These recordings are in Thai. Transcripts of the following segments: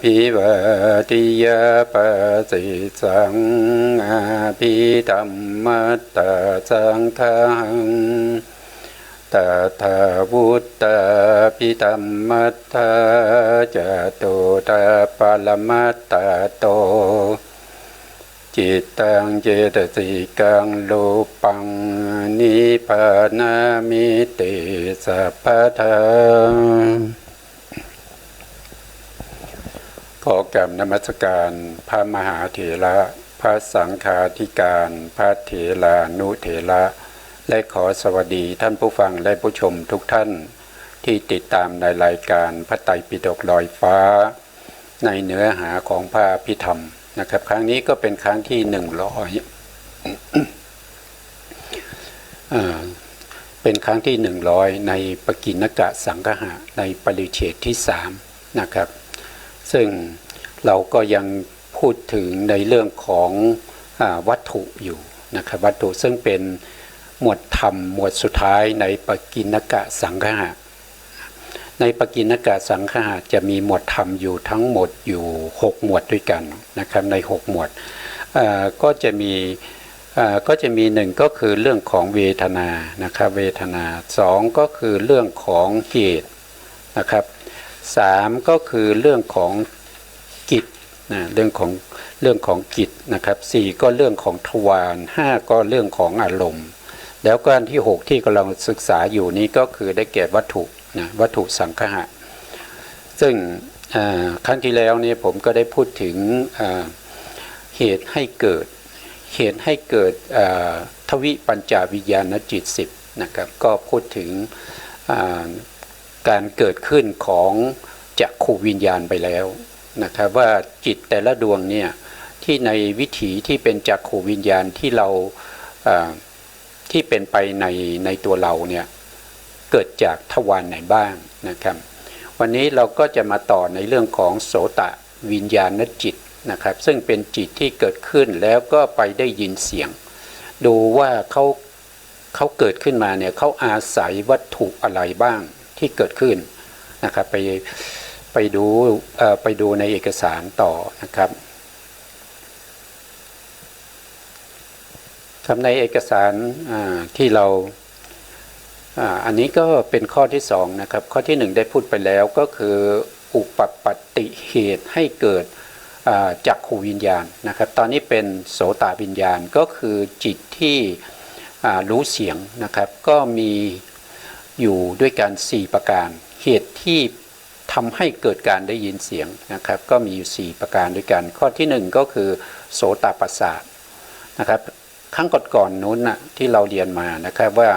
ภิวาติยาปัสสิสังอาภิธัมมัตตสังฆังตถาวุตตาภิธัมมัตถาจตุตาปรมัตตโตจิตตังเจตสิกังโลปังนิพพานามิติสัพพทาขอกราบนมัสการพระมหาเถระพระสังฆาธิการพระเถรานุเถระและขอสวัสดีท่านผู้ฟังและผู้ชมทุกท่านที่ติดตามในรายการพระไตรปิฎกลอยฟ้าในเนื้อหาของพระอภิธรรมนะครับครั้งนี้ก็เป็นครั้งที่เป็นครั้งที่100ในปกิณกสังคหะในปริเฉดที่3นะครับซึ่งเราก็ยังพูดถึงในเรื่องของวัตถุอยู่นะครับวัตถุซึ่งเป็นหมวดธรรมหมวดสุดท้ายในปกิณกสังคหะในปกิณกสังคหะจะมีหมวดธรรมอยู่ทั้งหมดอยู่6หมวดด้วยกันนะครับใน6หมวดก็จะมี1ก็คือเรื่องของเวทนานะครับเวทนา2ก็คือเรื่องของเหตุนะครับ3ก็คือเรื่องของกิจนะเรื่องของกิจนะครับ4ก็เรื่องของทวาร5ก็เรื่องของอารมณ์แล้วก็อันที่6ที่กำลังศึกษาอยู่นี้ก็คือได้แก่วัตถุนะวัตถุสังคหะซึ่งครั้งที่แล้วเนี่ยผมก็ได้พูดถึงเหตุให้เกิดทวิปัญจวิญญาณจิต10นะครับก็พูดถึงการเกิดขึ้นของจักขุวิญญาณไปแล้วนะครับว่าจิตแต่ละดวงเนี่ยที่ในวิถีที่เป็นจักขุวิญญาณที่เราที่เป็นไปในตัวเราเนี่ยเกิดจากทวารไหนบ้างนะครับวันนี้เราก็จะมาต่อในเรื่องของโสตวิญญาณจิตนะครับซึ่งเป็นจิตที่เกิดขึ้นแล้วก็ไปได้ยินเสียงดูว่าเขาเกิดขึ้นมาเนี่ยเขาอาศัยวัตถุอะไรบ้างที่เกิดขึ้นนะครับไปดูในเอกสารต่อนะครับในเอกสารที่เราอันนี้ก็เป็นข้อที่2นะครับข้อที่1ได้พูดไปแล้วก็คืออุปปัตติเหตุให้เกิดจักขุวิญญาณนะครับตอนนี้เป็นโสตวิญญาณก็คือจิตที่รู้เสียงนะครับก็มีอยู่ด้วยกัน4ประการเหตุที่ทำให้เกิดการได้ยินเสียงนะครับก็มีอยู่4ประการด้วยกันข้อที่1ก็คือโสตประสาทนะครับครั้งก่อนๆนู้นนะที่เราเรียนมานะครับว่า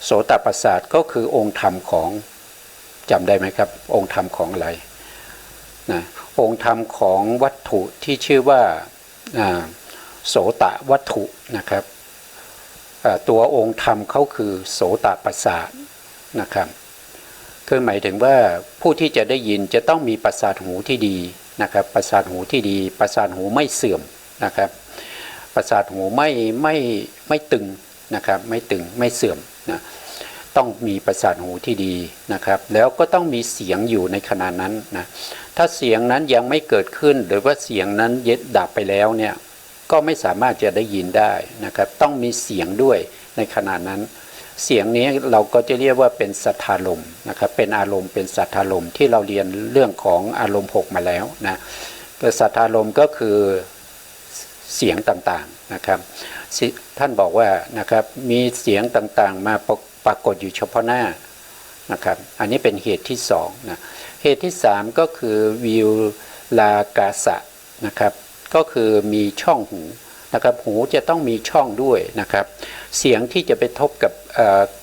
โสตประสาทก็คือองค์ธรรมของจำได้ไหมครับองค์ธรรมของอะไรนะองค์ธรรมของวัตถุที่ชื่อว่าโสตวัตถุนะครับตัวองค์ธรรมเขาคือโสตประสาทนะครับคือหมายถึงว่าผู้ที่จะได้ยินจะต้องมีประสาทหูที่ดีนะครับประสาทหูที่ดีประสาทหูไม่เสื่อมนะครับประสาทหูไม่ตึงนะครับไม่ตึงไม่เสื่อมนะต้องมีประสาทหูที่ดีนะครับแล้วก็ต้องมีเสียงอยู่ในขณะนั้นนะถ้าเสียงนั้นยังไม่เกิดขึ้นหรือว่าเสียงนั้นดับไปแล้วเนี่ยก็ไม่สามารถจะได้ยินได้นะครับต้องมีเสียงด้วยในขณะนั้นเสียงนี้เราก็จะเรียกว่าเป็นสัทธารมณ์นะครับเป็นอารมณ์เป็นสัทธารมณ์ที่เราเรียนเรื่องของอารมณ์6มาแล้วนะสัทธารมณ์ก็คือเสียงต่างๆนะครับท่านบอกว่านะครับมีเสียงต่างๆมาปรากฏอยู่เฉพาะหน้านะครับอันนี้เป็นเหตุที่2นะเหตุที่3ก็คือวิวลากาสะนะครับก็คือมีช่องหูนะครับหูจะต้องมีช่องด้วยนะครับเสียงที่จะไป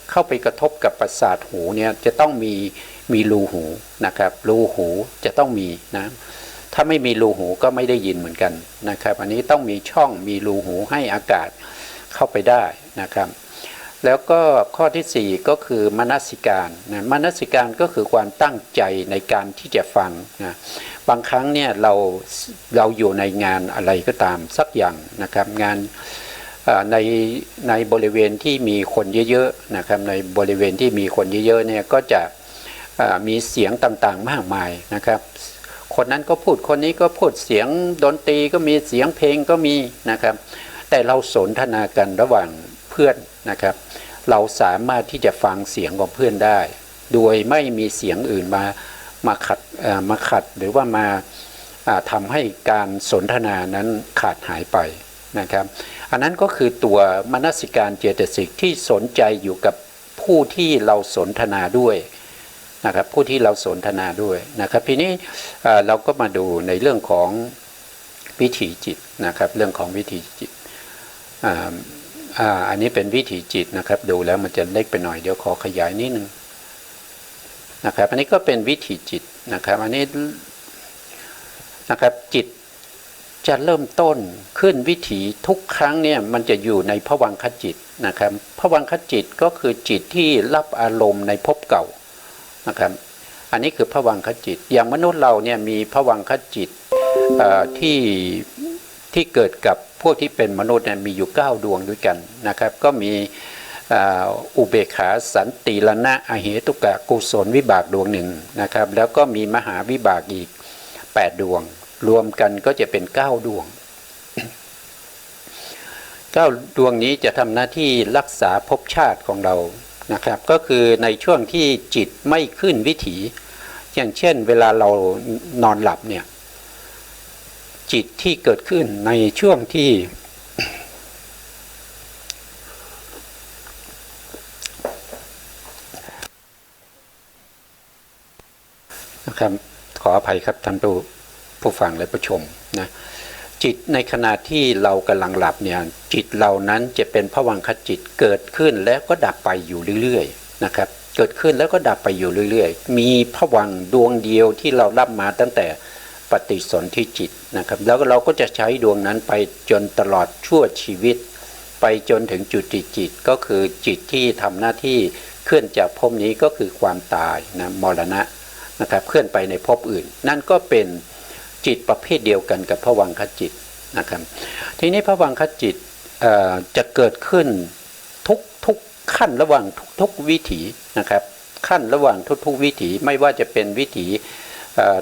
เข้าไปกระทบกับประสาทหูเนี่ยจะต้องมีรูหูนะครับรูหูจะต้องมีนะถ้าไม่มีรูหูก็ไม่ได้ยินเหมือนกันนะครับอันนี้ต้องมีช่องมีรูหูให้อากาศเข้าไปได้นะครับแล้วก็ข้อที่4ก็คือมนสิการนะมนสิการก็คือความตั้งใจในการที่จะฟังนะบางครั้งเนี่ยเราอยู่ในงานอะไรก็ตามสักอย่างนะครับงานในบริเวณที่มีคนเยอะๆนะครับในบริเวณที่มีคนเยอะๆเนี่ยก็จะมีเสียงต่างๆมากมายนะครับ คนนั้นก็พูดคนนี้ก็พูดเสียงดนตรีก็มีเสียงเพลงก็มีนะครับแต่เราสนทนากันระหว่างเพื่อนนะครับเราสามารถที่จะฟังเสียงของเพื่อนได้โดยไม่มีเสียงอื่นมาขัดหรือว่ามาทำให้การสนทนานั้นขาดหายไปนะครับอันนั้นก็คือตัวมนสิการเจตสิกที่สนใจอยู่กับผู้ที่เราสนทนาด้วยนะครับผู้ที่เราสนทนาด้วยนะครับทีนี้เราก็มาดูในเรื่องของวิถีจิตนะครับเรื่องของวิถีจิตอันนี้เป็นวิถีจิตนะครับดูแล้วมันจะเล็กไปหน่อยเดี๋ยวขอขยายนิดนึงนะครับอันนี้ก็เป็นวิถีจิตนะครับอันนี้นะครับจิตจะเริ่มต้นขึ้นวิถีทุกครั้งเนี่ยมันจะอยู่ในภวังคจิตนะครับภวังคจิตก็คือจิตที่รับอารมณ์ในภพเก่านะครับอันนี้คือภวังคจิตอย่างมนุษย์เราเนี่ยมีภวังคจิตที่เกิดกับพวกที่เป็นมนุษย์เนี่ยมีอยู่9ดวงด้วยกันนะครับก็มีอุเบกขาสันติรณะอเหตุกะกุศลวิบากดวงหนึ่งนะครับแล้วก็มีมหาวิบากอีก8ดวงรวมกันก็จะเป็น9ดวง9ดวงนี้จะทำหน้าที่รักษาภพชาติของเรานะครับก็คือในช่วงที่จิตไม่ขึ้นวิถีอย่างเช่นเวลาเรานอนหลับเนี่ยจิตที่เกิดขึ้นในช่วงที่นะครับขออภัยครับท่านผู้ฟังและผู้ชมนะจิตในขณะที่เรากำลังหลับเนี่ยจิตเหล่านั้นจะเป็นภวังคจิตเกิดขึ้นแล้วก็ดับไปอยู่เรื่อยๆนะครับเกิดขึ้นแล้วก็ดับไปอยู่เรื่อยๆมีภวังค์ดวงเดียวที่เรารับมาตั้งแต่ปฏิสนธิจิตนะครับแล้วเราก็จะใช้ดวงนั้นไปจนตลอดชั่วชีวิตไปจนถึงจุติจิตก็คือจิตที่ทำหน้าที่เคลื่อนจากภพนี้ก็คือความตายนะมรณะนะครับเคลื่อนไปในภพอื่นนั่นก็เป็นจิตประเภทเดียวกันกับภวังคจิตนะครับทีนี้ภวังคจิตจะเกิดขึ้นทุกขั้นระหว่างทุกวิถีนะครับขั้นระหว่างทุกวิถีไม่ว่าจะเป็นวิถี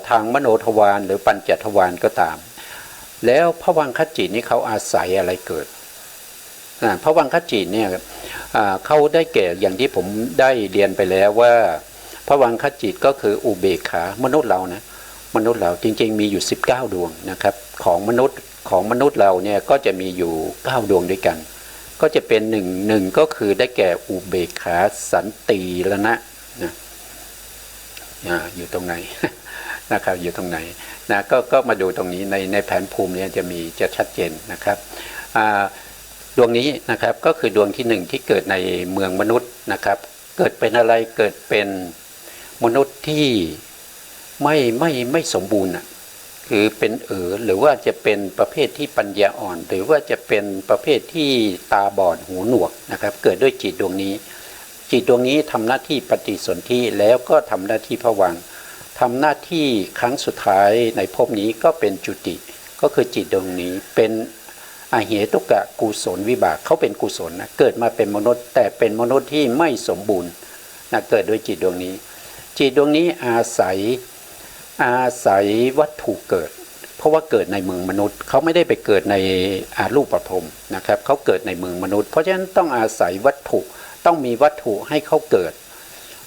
ทางมโนทวารหรือปัญจทวารก็ตามแล้วภวังคจิตนี้เขาอาศัยอะไรเกิดภวังคจิตเนี่ยเขาได้แก่อย่างที่ผมได้เรียนไปแล้วว่าภวังคจิตก็คืออุเบกขามนุษย์เรานะมนุษย์เราจริงๆมีอยู่19ดวงนะครับของมนุษย์เราเนี่ยก็จะมีอยู่9ดวงด้วยกันก็จะเป็นหนึ่งก็คือได้แก่อุเบกขาสันติรณะนะอยู่ตรงไหน นะครับอยู่ตรงไหนนะก็มาดูตรงนี้ในแผนภูมิเนี่ยจะชัดเจนนะครับดวงนี้นะครับก็คือดวงที่1ที่เกิดในเมืองมนุษย์นะครับเกิดเป็นอะไรเกิดเป็นมนุษย์ที่ไม่สมบูรณ์คือเป็นหรือว่าจะเป็นประเภทที่ปัญญาอ่อนหรือว่าจะเป็นประเภทที่ตาบอดหูหนวกนะครับเกิดด้วยจิตดวงนี้จิตดวงนี้ทำหน้าที่ปฏิสนธิแล้วก็ทำหน้าที่ภวังค์ทำหน้าที่ครั้งสุดท้ายในภพนี้ก็เป็นจุติก็คือจิตดวงนี้เป็นอเหตุกะกุศลวิบากเขาเป็นกุศลนะเกิดมาเป็นมนุษย์แต่เป็นมนุษย์ที่ไม่สมบูรณ์นะเกิดด้วยจิตดวงนี้จิตดวงนี้อาศัยวัตถุเกิดเพราะว่าเกิดในเมืองมนุษย์เขาไม่ได้ไปเกิดในรูปพรหมนะครับเขาเกิดในเมืองมนุษย์เพราะฉะนั้นต้องอาศัยวัตถุต้องมีวัตถุให้เขาเกิด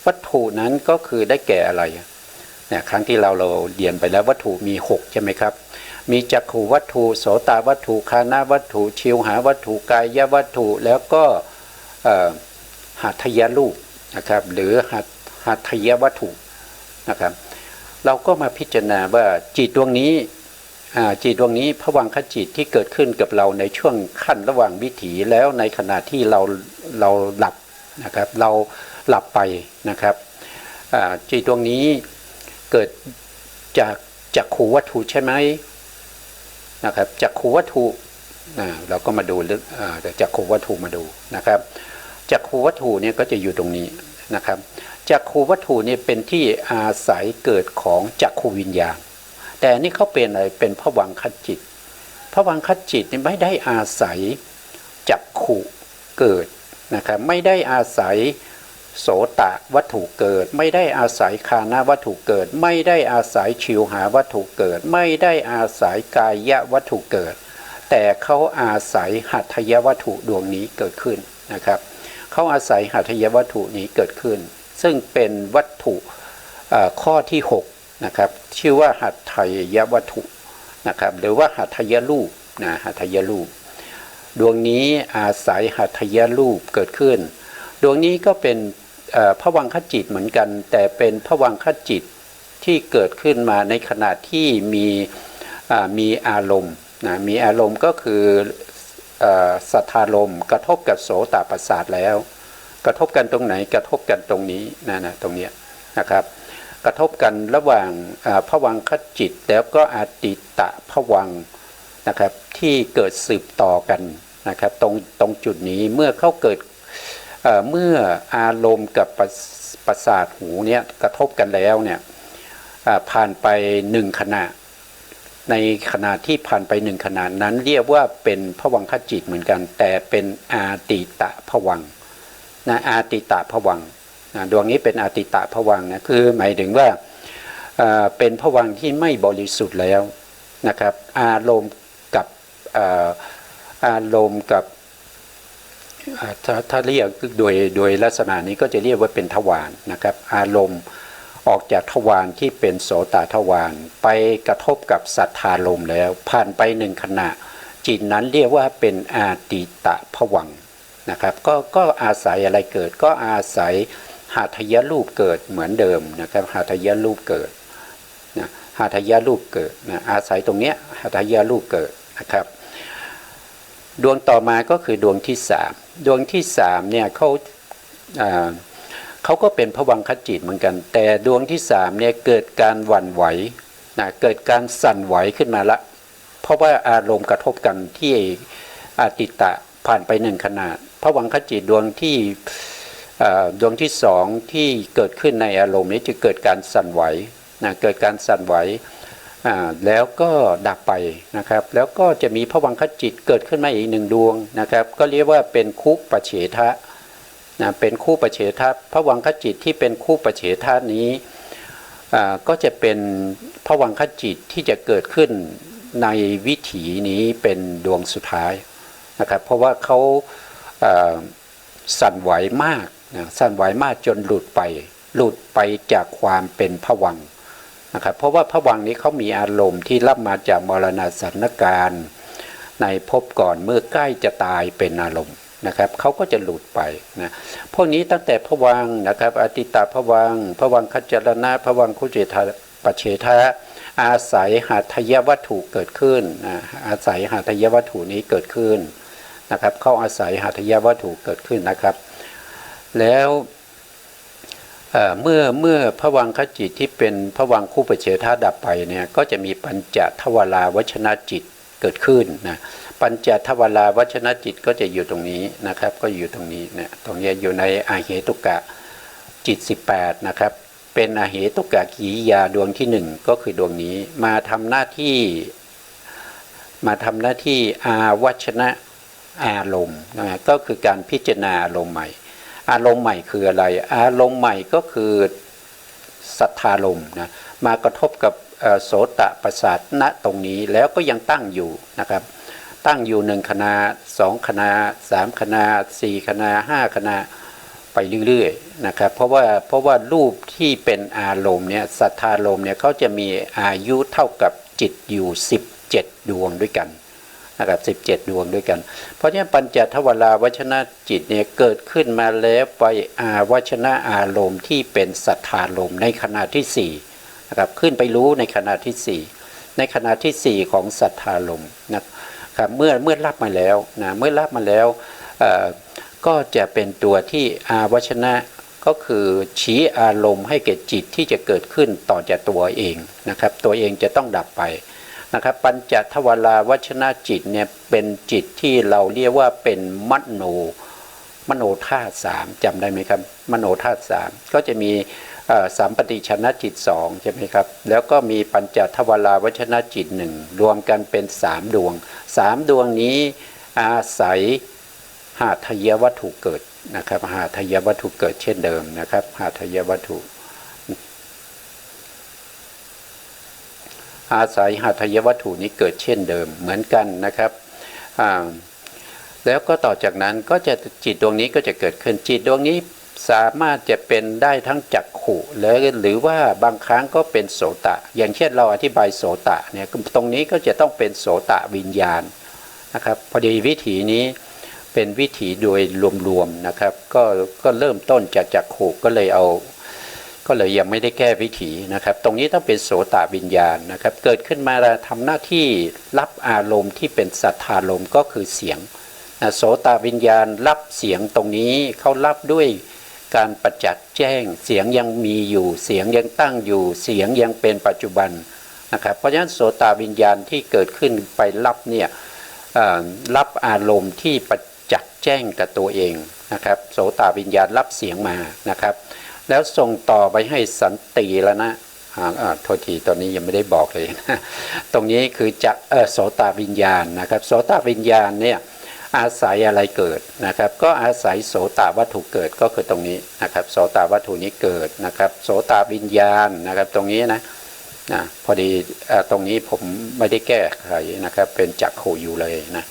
วัตถุนั้นก็คือได้แก่อะไรเนี่ยครั้งที่เราเรียนไปแล้ววัตถุมี6ใช่ไหมครับมีจักขุวัตถุโสตวัตถุคานะวัตถุชิวหาวัตถุกายวัตถุแล้วก็หัตถยรูปนะครับหรือหัตถยวัตถุนะครับเราก็มาพิจารณาว่าจิตดวงนี้ภวังคจิตที่เกิดขึ้นกับเราในช่วงขั้นระหว่างวิถีแล้วในขณะที่เราหลับนะครับเราหลับไปนะครับจิตดวงนี้เกิดจากจักขุวัตถุใช่ไหมนะครับจักขุวัตถุเราก็มาดูจักขุวัตถุมาดูนะครับจักขุวัตถุเนี่ยก็จะอยู่ตรงนี้นะครับจักขุวัตถุนี่เป็นที่อาศัยเกิดของจักขุวิญญาณแต่นี่เขาเป็นอะไรเป็นภวังคจิตภวังคจิตนี่ไม่ได้อาศัยจักขุเกิดนะครับไม่ได้อาศัย โสตวัตถุเกิดไม่ได้อาศัยคานะวัตถุเกิดไม่ได้อาศัยชิวหาวัตถุเกิดไม่ได้อาศัยกายวัตถุเกิดแต่เขาอาศัยหัตถยวัตถุดวงนี้เกิดขึ้นนะครับเขาอาศัยหัตถยวัตถุนี้เกิดขึ้นซึ่งเป็นวัตถุข้อที่6นะครับชื่อว่าหัตถยวัตถุนะครับหรือว่าหัตถยรูปนะหัตถยรูปดวงนี้อาศัยหัตถยรูปเกิดขึ้นดวงนี้ก็เป็นภวังคจิตเหมือนกันแต่เป็นภวังคจิตที่เกิดขึ้นมาในขณะที่มีอารมณ์นะมีอารมณ์ก็คือสัทธารมณ์กระทบกับโสตประสาทแล้วกระทบกันตรงไหนกระทบกันตรงนี้นะตรงนี้นะครับกระทบกันระหว่างภวังคจิตแล้วก็อติตะภวังนะครับที่เกิดสืบต่อกันนะครับตรงจุดนี้เมื่อเขาเกิดเมื่ออารมณ์กับประสาทหูเนี่ยกระทบกันแล้วเนี่ยผ่านไป1ขณะในขณะที่ผ่านไป1ขณะนั้นเรียกว่าเป็นภวังคจิตเหมือนกันแต่เป็นอาติตะภวังค์นะอาติตะภวังค์นะดวงนี้เป็นอาติตะภวังค์นะคือหมายถึงว่าเป็นภวังค์ที่ไม่บริสุทธิ์แล้วนะครับอารมณ์กับถ้าเรียกโดยลักษณะนี้ก็จะเรียกว่าเป็นทวารนะครับอารมณ์ออกจากทวารที่เป็นโสตทวารไปกระทบกับสัทธารมณ์แล้วผ่านไป1ขณะจิตนั้นเรียกว่าเป็นอาติตะภวังค์นะครับก็อาศัยอะไรเกิดก็อาศัยหัตถยรูปเกิดเหมือนเดิมนะครับหัตถยรูปเกิดนะหัตถยรูปเกิดนะอาศัยตรงเนี้ยหัตถยรูปเกิดนะครับดวงต่อมาก็คือดวงที่3ดวงที่3เนี่ยเขาก็เป็นภวังคจิตเหมือนกันแต่ดวงที่3เนี่ยเกิดการหวั่นไหวนะเกิดการสั่นไหวขึ้นมาละเพราะว่าอารมณ์กระทบกันที่อติตะผ่านไป1ขณะภวังคจิตดวงที่2ที่เกิดขึ้นในอารมณ์นี้จะเกิดการสั่นไหวนะเกิดการสั่นไหวแล้วก็ดับไปนะครับแล้วก็จะมีภวังคจิตเกิดขึ้นมาอีก1ดวงนะครับก็เรียกว่าเป็นคุปเฉทะนะเป็นคู่ปเฉทะภวังคจิตที่เป็นคู่ปเฉทะนี้ก็จะเป็นภวังคจิตที่จะเกิดขึ้นในวิถีนี้เป็นดวงสุดท้ายนะครับเพราะว่าเขาสั่นไหวมากนะสั่นไหวมากจนหลุดไปจากความเป็นภวังค์นะครับเพราะว่าภวังค์นี้เขามีอารมณ์ที่รับมาจากมรณสันการในภพก่อนเมื่อใกล้จะตายเป็นอารมณ์นะครับเขาก็จะหลุดไปนะพวกนี้ตั้งแต่ภวังค์นะครับอติตะภวังค์ภวังคจรณะภวังคุเฉทปเฉทะอาศัยหัตถยวัตถุเกิดขึ้นนะอาศัยหัตถยวัตถุนี้เกิดขึ้นนะครับเขาอาศัยหัตถยวัตถุเกิดขึ้นนะครับแล้วเมื่อภวังคจิตที่เป็นภวังคู่ปเฉทะดับไปเนี่ยก็จะมีปัญจทวาราวชนะจิตเกิดขึ้นนะปัญจทวาราวชนะจิตก็จะอยู่ตรงนี้นะครับก็อยู่ตรงนี้เนี่ยตรงนี้อยู่ในอาเหตุกะจิต18นะครับเป็นอาเหตุกะกิริยาดวงที่1ก็คือดวงนี้มาทำหน้าที่อาวัชนะอารมณ์นะก็คือการพิจารณาอารมณ์ใหม่อารมณ์ใหม่คืออะไรอารมณ์ใหม่ก็คือสัทธารมณ์นะมากระทบกับโสตประสาทณตรงนี้แล้วก็ยังตั้งอยู่นะครับตั้งอยู่1คณะ2คณะ3คณะ4คณะ5คณะไปเรื่อยๆนะครับเพราะว่ารูปที่เป็นอารมณ์เนี่ยสัทธารมณ์เนี่ยเขาจะมีอายุเท่ากับจิตอยู่17ดวงด้วยกันนะครับ17ดวงด้วยกันเพราะฉะนั้นปัญจทวาราวชนะจิตเนี่ยเกิดขึ้นมาแล้วไปอาวชนะอารมณ์ที่เป็นสัทธารมณ์ในขณะที่4นะครับขึ้นไปรู้ในขณะที่4ในขณะที่4ของสัทธารมณ์นะครับเมื่อรับมาแล้วนะเมื่อรับมาแล้วก็จะเป็นตัวที่อาวชนะก็คือชี้อารมณ์ให้แก่จิตที่จะเกิดขึ้นต่อจากตัวเองนะครับตัวเองจะต้องดับไปนะครับปัญจทวาราวชนะจิตเนี่ยเป็นจิตที่เราเรียกว่าเป็นมโนธาตุ3จำได้ไหมครับมโนธาตุ3ก็จะมีสัมปติชนะจิต2ใช่ไหมครับแล้วก็มีปัญจทวาราวชนะจิต1รวมกันเป็น3ดวง3ดวงนี้อาศัยหัตถยวัตถุเกิด นะครับหาทายวัตถุเกิดเช่นเดิมนะครับหาทายวัตถุอาศัยหาทายวัตถุนี้เกิดเช่นเดิมเหมือนกันนะครับแล้วก็ต่อจากนั้นก็จะจิตดวงนี้ก็จะเกิดขึ้นจิตดวงนี้สามารถจะเป็นได้ทั้งจักขุหรือว่าบางครั้งก็เป็นโสตะอย่างเช่นเราอธิบายโสตะเนี่ยตรงนี้ก็จะต้องเป็นโสตะวิญญาณนะครับพอดีวิถีนี้เป็นวิถีโดยรวมๆนะครับก็เริ่มต้นจากจักขุก็เลยยังไม่ได้แก้วิถีนะครับตรงนี้ต้องเป็นโสตวิญญาณนะครับเกิดขึ้นมาทำหน้าที่รับอารมณ์ที่เป็นสัทธารมณ์ก็คือเสียงโสตวิญญาณรับเสียงตรงนี้เขารับด้วยการประจักษ์แจ้งเสียงยังมีอยู่เสียงยังตั้งอยู่เสียงยังเป็นปัจจุบันนะครับเพราะฉะนั้นโสตวิญญาณที่เกิดขึ้นไปรับเนี่ยรับอารมณ์ที่ประจักษ์แจ้งกับตัวเองนะครับโสตวิญญาณรับเสียงมานะครับแล้วส่งต่อไปให้สันติแล้วนะโทษทีตอนนี้ยังไม่ได้บอกเลยนะตรงนี้คือจะโสตวิญญาณนะครับโสตวิญญาณเนี่ยอาศัยอะไรเกิดนะครับก็อาศัยโสตวัตถุเกิดก็คือตรงนี้นะครับโสตวัตถุนี้เกิดนะครับโสตวิญญาณนะครับตรงนี้นะพอดีตรงนี้ผมไม่ได้แก้ไขนะครับเป็นจักขุอยู่เลยนะ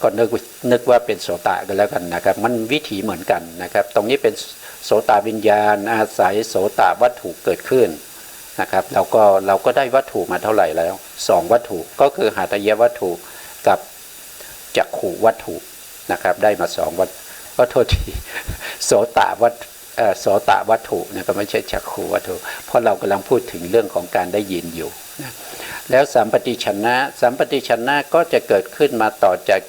ก็นึกว่าเป็นโสตกันแล้วกันนะครับมันวิถีเหมือนกันนะครับตรงนี้เป็นโสตวิญญาณอาศัยโสตวัตถุเกิดขึ้นนะครับเราก็ได้วัตถุมาเท่าไหร่แล้ว2วัตถุก็คือหาทายวัตถุกับจักขุวัตถุนะครับได้มา2วัตถุก็โทษทีโสตวัตถุนะก็ไม่ใช่จักขุวัตถุเพราะเรากำลังพูดถึงเรื่องของการได้ยินอยู่นะแล้วสัมปติชนะก็จะเกิดขึ้นมาต่อจาก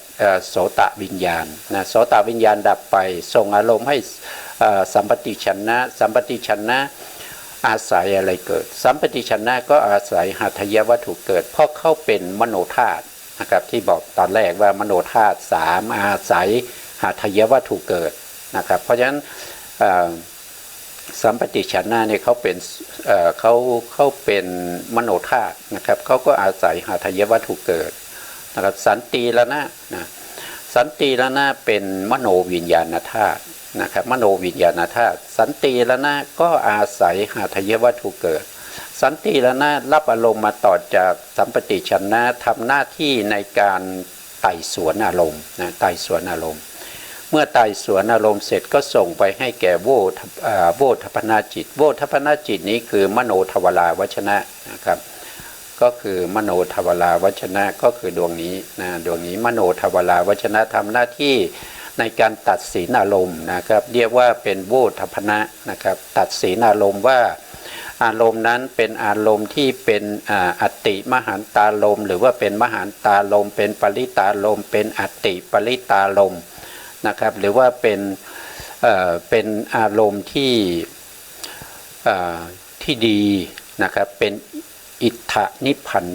โสตวิญญาณนะโสตวิญญาณดับไปส่งอารมณ์ให้สัมปติชนะอาศัยอะไรเกิดสัมปติชนะก็อาศัยหาทายวัตถุเกิดเพราะเข้าเป็นมโนธาตุนะครับที่บอกตอนแรกว่ามโนธาตุ3อาศัยหาทายวัตถุเกิดนะครับเพราะฉะนั้นสัมปติชนะเนี่ยเขาเป็นมโนธาตุนะครับเขาก็อาศัยหาทายวัตถุเกิดนะครับสันติละนะเป็นมโนวิญญาณธาตุนะครับมโนวิญญาณธาตุสันติละนะก็อาศัยหาทายวัตถุเกิดสันติละนะรับอารมณ์มาต่อจากสัมปติชนะทำหน้าที่ในการไต่สวนอารมณ์นะไต่สวนอารมณ์เมื่อไต่สวนอารมณ์เสร็จก็ส่งไปให้แก่โวทัพนาจิตโวทัพนาจิตนี้คือมโนทวาราวชนะนะครับก็คือมโนทวาราวชนะก็คือดวงนี้นะดวงนี้มโนทวาราวชนะทำหน้าที่ในการตัดสินอารมณ์นะครับเรียกว่าเป็นโวทัพนะนะครับตัดสินอารมณ์ว่าอารมณ์นั้นเป็นอารมณ์ที่เป็นอัตติมหันตารมณ์หรือว่าเป็นมหันตารมณ์เป็นปริตารมณ์เป็นอัตติปริตารมณ์นะครับหรือว่าเป็นอารมณ์ที่ดีนะครับเป็นอิทธานิพัน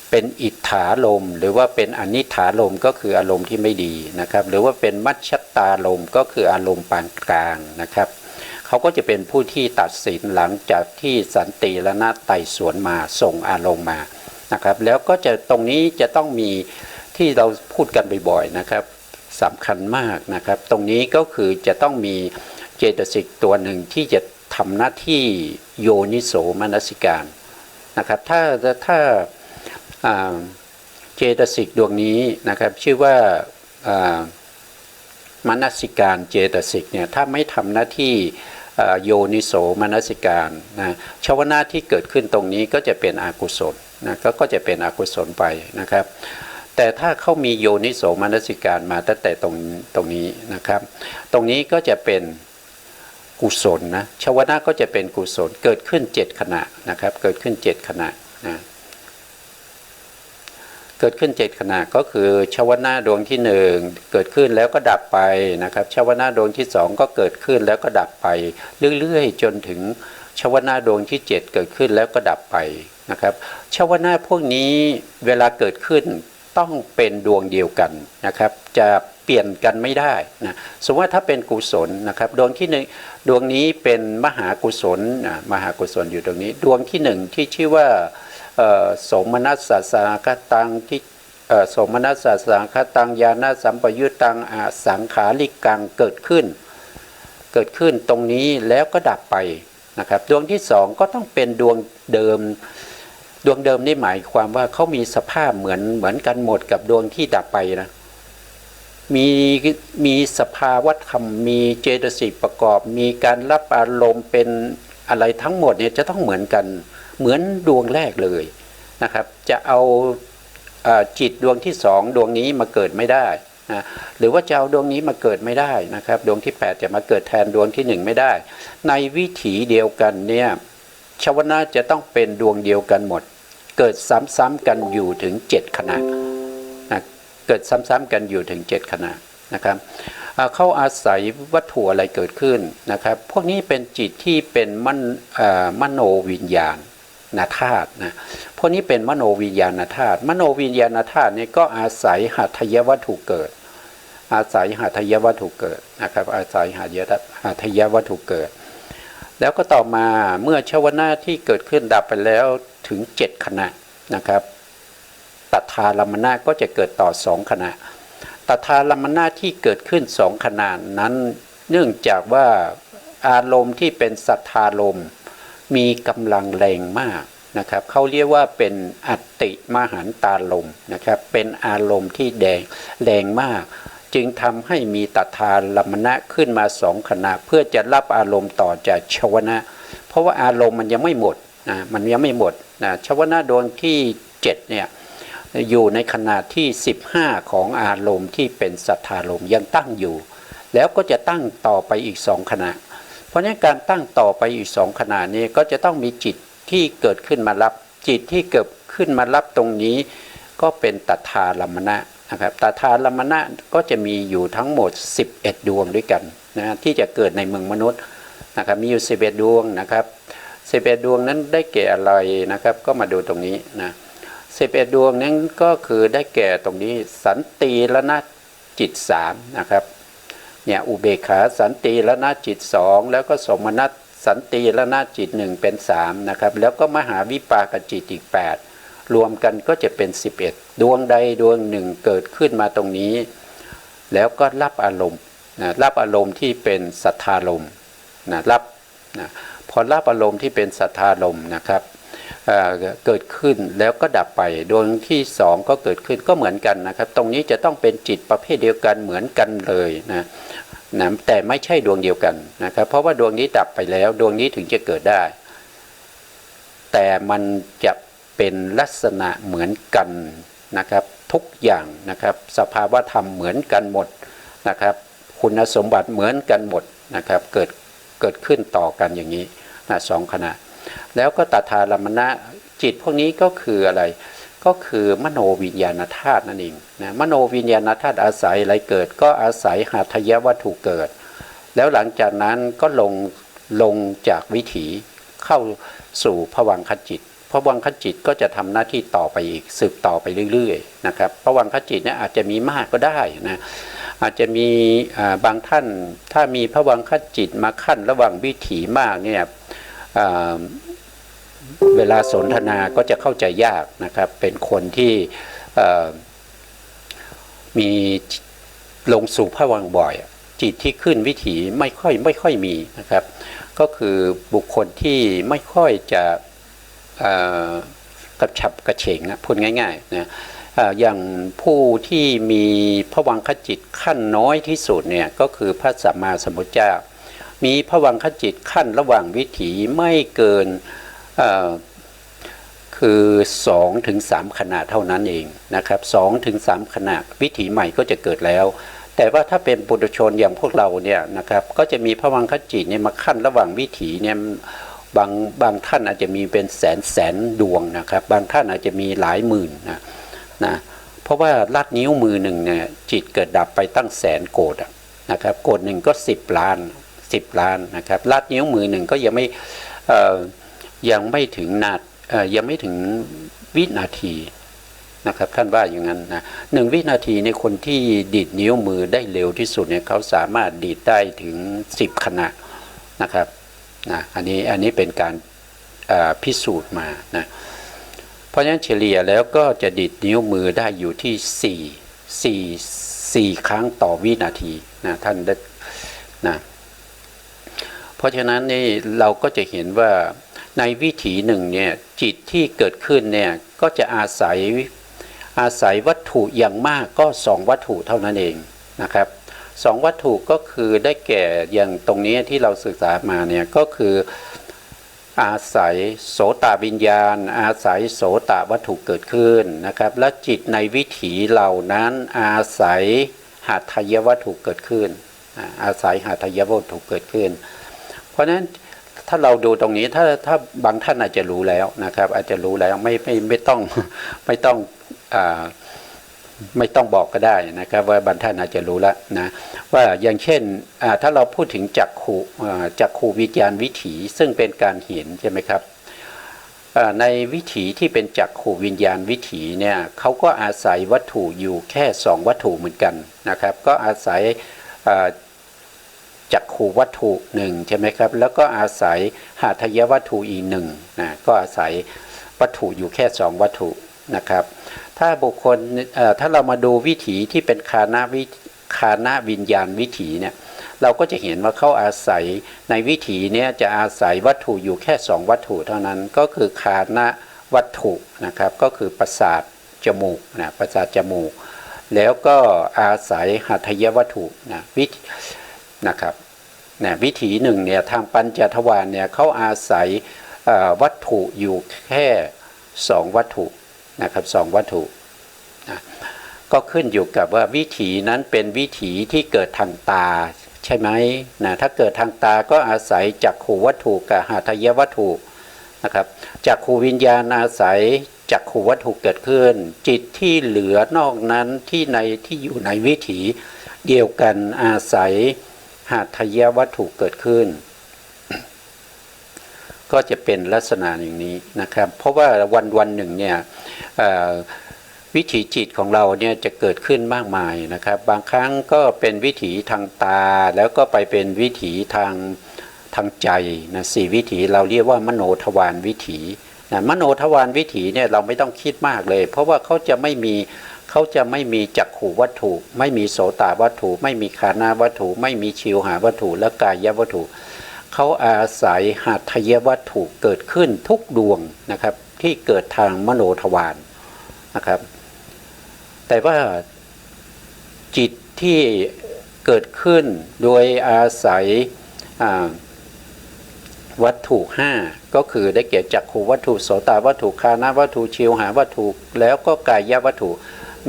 เป็นอิทธารมณ์หรือว่าเป็นอนิถารมณ์ก็คืออารมณ์ที่ไม่ดีนะครับหรือว่าเป็นมัชฌตารมณ์ก็คืออารมณ์ปานกลางนะครับเขาก็จะเป็นผู้ที่ตัดสินหลังจากที่สันติละนะไต่สวนมาส่งอารมณ์มานะครับแล้วก็จะตรงนี้จะต้องมีที่เราพูดกันบ่อยๆนะครับสำคัญมากนะครับตรงนี้ก็คือจะต้องมีเจตสิกตัวหนึ่งที่จะทำหน้าที่โยนิโสมนสิการนะครับถ้าเจตสิกดวงนี้นะครับชื่อว่ามนสิการเจตสิกเนี่ยถ้าไม่ทำหน้าที่โยนิโสมนสิการนะชาวนะที่เกิดขึ้นตรงนี้ก็จะเป็นอกุศลนะก็จะเป็นอกุศลไปนะครับแต่ถ้าเขามีโยนิโสมนสิการมาตั้งแต่ตรงนี้นะครับตรงนี้ก็จะเป็นกุศลนะชาวนะก็จะเป็นกุศลเกิดขึ้น7ขณะนะครับเกิดขึ้น7ขณะนะเกิดขึ้น7ขณะก็คือชาวนะดวงที่1เกิดขึ้นแล้วก็ดับไปนะครับชาวนะดวงที่2ก็เกิดขึ้นแล้วก็ดับไปเรื่อยๆจนถึงชาวนะดวงที่7เกิดขึ้นแล้วก็ดับไปนะครับชาวนะพวกนี้เวลาเกิดขึ้นต้องเป็นดวงเดียวกันนะครับจะเปลี่ยนกันไม่ได้นะสมมติว่าถ้าเป็นกุศลนะครับดวงที่1ดวงนี้เป็นมหากุศลมหากุศลอยู่ตรงนี้ดวงที่1ที่ชื่อว่าโสมนัสสสากตัง โสมนัสสะสังคตังญาณสัมปยุตตังอสังขาริกังเกิดขึ้นตรงนี้แล้วก็ดับไปนะครับดวงที่สองก็ต้องเป็นดวงเดิมนี่หมายความว่าเขามีสภาพเหมือนกันหมดกับดวงที่ดับไปนะมีสภาวธรรมมีเจตสิกประกอบมีการรับอารมณ์เป็นอะไรทั้งหมดเนี่ยจะต้องเหมือนกันเหมือนดวงแรกเลยนะครับจะเอาจิตดวงที่สองดวงนี้มาเกิดไม่ได้นะหรือว่าจะเอาดวงนี้มาเกิดไม่ได้นะครับดวงที่8จะมาเกิดแทนดวงที่1ไม่ได้ในวิถีเดียวกันเนี่ยชวนะจะต้องเป็นดวงเดียวกันหมดเกิดซ้ำๆกันอยู่ถึง7ขณะนะเกิดซ้ำๆกันอยู่ถึง7ขณะนะครับเขาอาศัยวัตถุอะไรเกิดขึ้นนะครับพวกนี้เป็นจิตที่เป็นมโนวิญญาณธาตุนะพวกนี้เป็นมโนวิญญาณธาตุมโนวิญญาณธาตุนี่ก็อาศัยหัตถยวัตถุเกิดนะครับอาศัยหัตถยวัตถุเกิดแล้วก็ต่อมาเมื่อชวนะที่เกิดขึ้นดับไปแล้วถึง7ขณะนะครับตัทธารมณะก็จะเกิดต่อ2ขณะตัทธารมณะที่เกิดขึ้น2ขณะนั้นเนื่องจากว่าอารมณ์ที่เป็นสัทธารมณ์มีกำลังแรงมากนะครับเขาเรียกว่าเป็นอัตติมหันตารมณ์นะครับเป็นอารมณ์ที่แรงมากจึงทำให้มีตัทธารมณะขึ้นมา2ขณะเพื่อจะรับอารมณ์ต่อจากชวนะเพราะว่าอารมณ์มันยังไม่หมดมันยังไม่หมดชวนะดวงที่7เนี่ยอยู่ในขนาดที่15ของอารมณ์ที่เป็นสัทธารมณ์ยังตั้งอยู่แล้วก็จะตั้งต่อไปอีก2ขณะเพราะฉะนั้นการตั้งต่อไปอีก2ขณะนี้ก็จะต้องมีจิตที่เกิดขึ้นมารับจิตที่เกิดขึ้นมารับตรงนี้ก็เป็นตัทธารมณะนะครับตัทธารมณะก็จะมีอยู่ทั้งหมด11ดวงด้วยกันนะที่จะเกิดในเมืองมนุษย์นะครับมีอยู่11ดวงนะครับ11ดวงนั้นได้แก่อะไรนะครับก็มาดูตรงนี้นะ11ดวงนั้นก็คือได้แก่ตรงนี้สันติละนะจิต3นะครับเนี่ยอุเบกขาสันติละนะจิต2แล้วก็สมนัสสันติละนะจิต1เป็น3นะครับแล้วก็มหาวิปากจิตอีก8รวมกันก็จะเป็น11ดวงใดดวงหนึ่งเกิดขึ้นมาตรงนี้แล้วก็รับอารมณ์รับอารมณ์ที่เป็นสัทธารมณ์รับพอรับอารมณ์ที่เป็นสัทธารมณ์นะครับเกิดขึ้นแล้วก็ดับไปดวงที่2ก็เกิดขึ้นก็เหมือนกันนะครับตรงนี้จะต้องเป็นจิตประเภทเดียวกันเหมือนกันเลยนะแต่ไม่ใช่ดวงเดียวกันนะครับเพราะว่าดวงนี้ดับไปแล้วดวงนี้ถึงจะเกิดได้แต่มันจะเป็นลักษณะเหมือนกันนะครับทุกอย่างนะครับสภาวะธรรมเหมือนกันหมดนะครับคุณสมบัติเหมือนกันหมดนะครับเกิดขึ้นต่อกันอย่างนี้2ขณะแล้วก็ตัทธารมณะจิตพวกนี้ก็คืออะไรก็คือมโนวิญญาณธาตุนั่นเองนะมโนวิญญาณธาตุอาศัยอะไรเกิดก็อาศัยหัตถยวัตถุเกิดแล้วหลังจากนั้นก็ลงจากวิถีเข้าสู่ภวังคจิตภวังคจิตก็จะทำหน้าที่ต่อไปอีกสืบต่อไปเรื่อยๆนะครับภวังคจิตเนี่ยอาจจะมีมากก็ได้นะอาจจะมีบางท่านถ้ามีภวังคจิตมาขั้นระหว่างวิถีมากเนี่ยเวลาสนทนาก็จะเข้าใจยากนะครับเป็นคนที่มีลงสู่ภวังค์บ่อยจิตที่ขึ้นวิถีไม่ค่อยมีนะครับก็คือบุคคลที่ไม่ค่อยจะกระฉับกระเฉงพูดง่ายๆนะอย่างผู้ที่มีภวังคจิตขั้นน้อยที่สุดเนี่ยก็คือพระสัมมาสัมพุทธเจ้ามีภวังคจิตขั้นระหว่างวิถีไม่เกินคือ2 ถึง 3ขณะเท่านั้นเองนะครับ2 ถึง 3ขณะวิถีใหม่ก็จะเกิดแล้วแต่ว่าถ้าเป็นปุถุชนอย่างพวกเราเนี่ยนะครับก็จะมีภวังคจิตเนี่ยมาขั้นระหว่างวิถีเนี่ยบางท่านอาจจะมีเป็นแสนดวงนะครับบางท่านอาจจะมีหลายหมื่นนะเพราะว่าลัดนิ้วมือหนึ่งเนี่ยจิตเกิดดับไปตั้งแสนโกฏนะครับโกฏหนึ่งก็10 ล้านนะครับลัดนิ้วมือหนึ่งก็ยังไม่ถึงยังไม่ถึงวินาทีนะครับท่านว่าอย่างนั้นนะ1 วินาทีในคนที่ดีดนิ้วมือได้เร็วที่สุดเนี่ยเขาสามารถดีดได้ถึง10ขณะนะครับอันนี้เป็นการพิสูจน์มานะเพ ราะฉะนั้นเฉลี่ยแล้วก็จะดิดนิ้วมือได้อยู่ที่4 ครั้งต่อวินาทีนะท่านได้นะเพราะฉะนั้นนี่เราก็จะเห็นว่าในวิถีหนึ่งเนี่ยจิตที่เกิดขึ้นเนี่ยก็จะอาศัยวัตถุอย่างมากก็2วัตถุเท่านั้นเองนะครับ2วัตถุก็คือได้แก่อย่างตรงนี้ที่เราศึกษามาเนี่ยก็คืออาศัยโสตวิญญาณอาศัยโสตวัตถุเกิดขึ้นนะครับและจิตในวิถีเหล่านั้นอาศัยหัตถยวัตถุเกิดขึ้นอาศัยหัตถยวัตถุเกิดขึ้นเพราะฉะนั้นถ้าเราดูตรงนี้ถ้าบางท่านอาจจะรู้แล้วนะครับอาจจะรู้แล้วไม่ต้องบอกก็ได้นะครับว่าบางท่านอาจจะรู้แล้วนะว่าอย่างเช่นถ้าเราพูดถึงจักขุวิญญาณวิถีซึ่งเป็นการเห็นใช่ไหมครับในวิถีที่เป็นจักขุวิญญาณวิถีเนี่ยเขาก็อาศัยวัตถุอยู่แค่2วัตถุเหมือนกันนะครับก็อาศัยจักขุวัตถุ1ใช่ไหมครับแล้วก็อาศัยหัตถยวัตถุอีก1นะก็อาศัยวัตถุอยู่แค่2วัตถุนะครับถ้าบุคคลถ้าเรามาดูวิถีที่เป็นคานะวิญญาณวิถีเนี่ยเราก็จะเห็นว่าเขาอาศัยในวิถีเนี่ยจะอาศัยวัตถุอยู่แค่2วัตถุเท่านั้นก็คือคานะวัตถุนะครับก็คือประสาทจมูกนะประสาทจมูกแล้วก็อาศัยหัตถยวัตถุนะครับวิถีหนึ่งเนี่ยทางปัญจทวารเนี่ยเขาอาศัยวัตถุอยู่แค่2วัตถุนะครับ2วัตถุนะก็ขึ้นอยู่กับว่าวิถีนั้นเป็นวิถีที่เกิดทางตาใช่ไหมนะถ้าเกิดทางตาก็อาศัยจักขุวัตถุกับหัตถยวัตถุนะครับจักขุวิญญาณอาศัยจักขุวัตถุเกิดขึ้นจิตที่เหลือนอกนั้นที่อยู่ในวิถีเดียวกันอาศัยหัตถยวัตถุเกิดขึ้นก็จะเป็นลักษณะอย่างนี้นะครับเพราะว่าวันหนึ่งเนี่ยวิถีจิตของเราเนี่ยจะเกิดขึ้นมากมายนะครับบางครั้งก็เป็นวิถีทางตาแล้วก็ไปเป็นวิถีทางใจนะ4วิถีเราเรียกว่ามโนทวารวิถีนะมโนทวารวิถีเนี่ยเราไม่ต้องคิดมากเลยเพราะว่าเขาจะไม่มีจักขุวัตถุไม่มีโสตวัตถุไม่มีคานะวัตถุไม่มีชิวหาวัตถุและกายวัตถุเขาอาศัยหัตถยวัตถุเกิดขึ้นทุกดวงนะครับที่เกิดทางมโนทวารนะครับแต่ว่าจิตที่เกิดขึ้นโดยอาศัยวัตถุ5ก็คือได้แก่จักขุวัตถุโสตวัตถุคานะวัตถุชิวหาวัตถุแล้วก็กายวัตถุ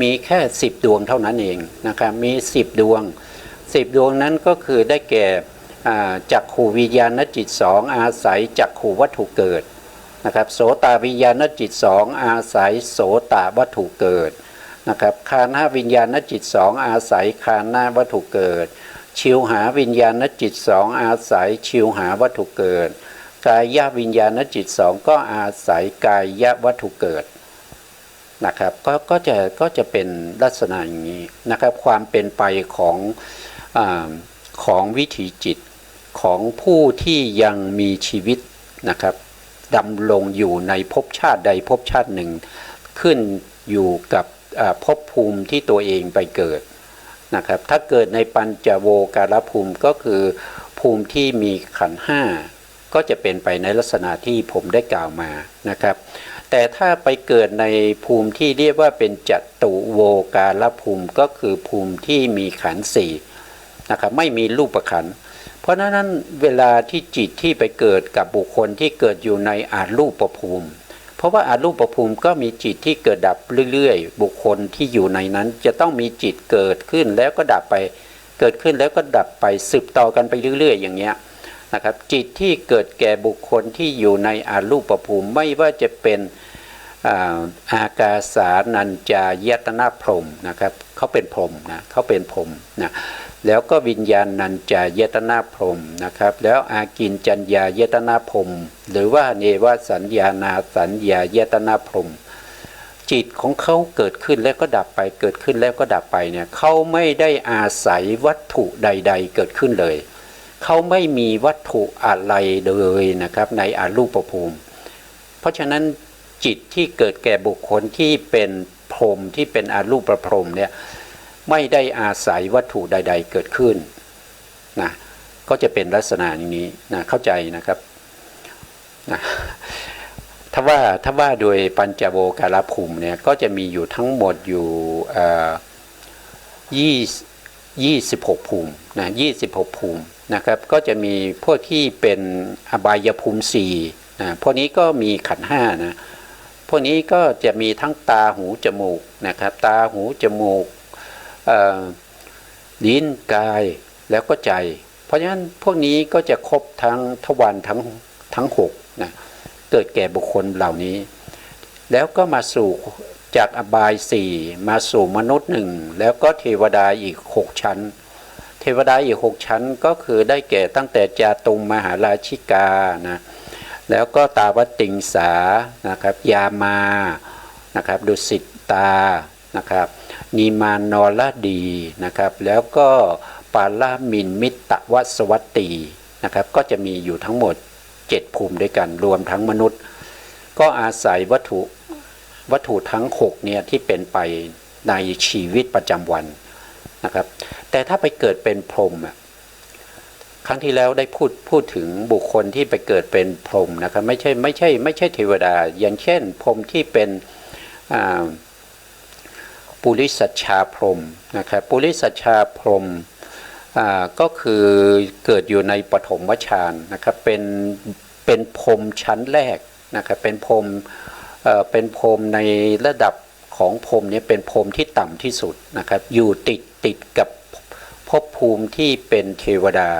มีแค่10ดวงเท่านั้นเองนะครับมี10ดวง10ดวงนั้นก็คือได้แก่จักขุวิญญาณจิต2อาศัยจักขุวัตถุเกิดนะครับโสตวิญญาณจิต2อาศัยโสตวัตถุเกิดนะครับคานะวิญญาณจิต2อาศัยคานะวัตถุเกิดชิวหาวิญญาณจิต2อาศัยชิวหาวัตถุเกิดกายวิญญาณจิต2ก็อาศัยกายวัตถุเกิดนะครับก็จะเป็นลักษณะอย่างนี้นะครับความเป็นไปของวิถีจิตของผู้ที่ยังมีชีวิตนะครับดำรงอยู่ในภพชาติใดภพชาติหนึ่งขึ้นอยู่กับภพภูมิที่ตัวเองไปเกิดนะครับถ้าเกิดในปัญจโวการภูมิก็คือภูมิที่มีขันธ์5ก็จะเป็นไปในลักษณะที่ผมได้กล่าวมานะครับแต่ถ้าไปเกิดในภูมิที่เรียกว่าเป็นจตุโวการภูมิก็คือภูมิที่มีขันธ์4นะครับไม่มีรูปขันธ์เพราะฉะนั้นเวลาที่จิตที่ไปเกิดกับบุคคลที่เกิดอยู่ในอารูปภูมิเพราะว่าอารูปภูมิก็มีจิตที่เกิดดับเรื่อยๆบุคคลที่อยู่ในนั้นจะต้องมีจิตเกิดขึ้นแล้วก็ดับไปเกิดขึ้นแล้วก็ดับไปสืบต่อกันไปเรื่อยๆอย่างเงี้ยนะครับจิตที่เกิดแก่บุคคลที่อยู่ในอารูปภูมิไม่ว่าจะเป็นอากาสานัญจายตนะพรหมนะครับเขาเป็นพรหมนะเขาเป็นพรหมนะแล้วก็วิญญาณนัญจายตนะพรหมนะครับแล้วอากินจัญญายตนะพรหมหรือว่าเนวสัญญานาสัญญายตนะพรหมจิตของเขาเกิดขึ้นแล้วก็ดับไปเกิดขึ้นแล้วก็ดับไปเนี่ยเขาไม่ได้อาศัยวัตถุใดๆเกิดขึ้นเลยเขาไม่มีวัตถุอะไรเลยนะครับในอารูปภูมิเพราะฉะนั้น จิตที่เกิดแก่บุคคลที่เป็นพรหมที่เป็นอรูปพรหมเนี่ยไม่ได้อาศัยวัตถุใดๆเกิดขึ้นนะก็จะเป็นลักษณะอย่างนี้นะเข้าใจนะครับนะถ้าว่าโดยปัญจโวการภูมิเนี่ยก็จะมีอยู่ทั้งหมดอยู่26ภูมินะ26ภูมินะครับก็จะมีพวกที่เป็นอบายภูมิ4นะพวกนี้ก็มีขันธ์5นะพวกนี้ก็จะมีทั้งตาหูจมูกนะครับตาหูจมูกลิ้นกายแล้วก็ใจเพราะฉะนั้นพวกนี้ก็จะครบทั้งทวารทั้ง6นะเกิดแก่บุคคลเหล่านี้แล้วก็มาสู่จากอบาย4มาสู่มนุษย์1แล้วก็เทวดาอีก6ชั้นเทวดาอีก6ชั้นก็คือได้แก่ตั้งแต่จาตุมมหาราชิกานะแล้วก็ตาวติงสานะครับยามานะครับดุสิตานะครับนีมานอลดีนะครับแล้วก็ปาลามินมิตวัสวัตตีนะครับก็จะมีอยู่ทั้งหมด7ภูมิด้วยกันรวมทั้งมนุษย์ก็อาศัยวัตถุทั้ง6เนี่ยที่เป็นไปในชีวิตประจำวันนะครับแต่ถ้าไปเกิดเป็นพรหมครั้งที่แล้วได้พูดถึงบุคคลที่ไปเกิดเป็นพรหมนะครับไม่ใช่เทวดาอย่างเช่นพรหมที่เป็นปุริสัชชาพรหมนะครับปุริสัชชาพรหมก็คือเกิดอยู่ในปฐมฌานนะครับเป็นพรหมชั้นแรกนะครับเป็นพรหมในระดับของพรหมเนี่ยเป็นพรหมที่ต่ำที่สุดนะครับอยู่ติดกับภพภูมิที่เป็นเทวดา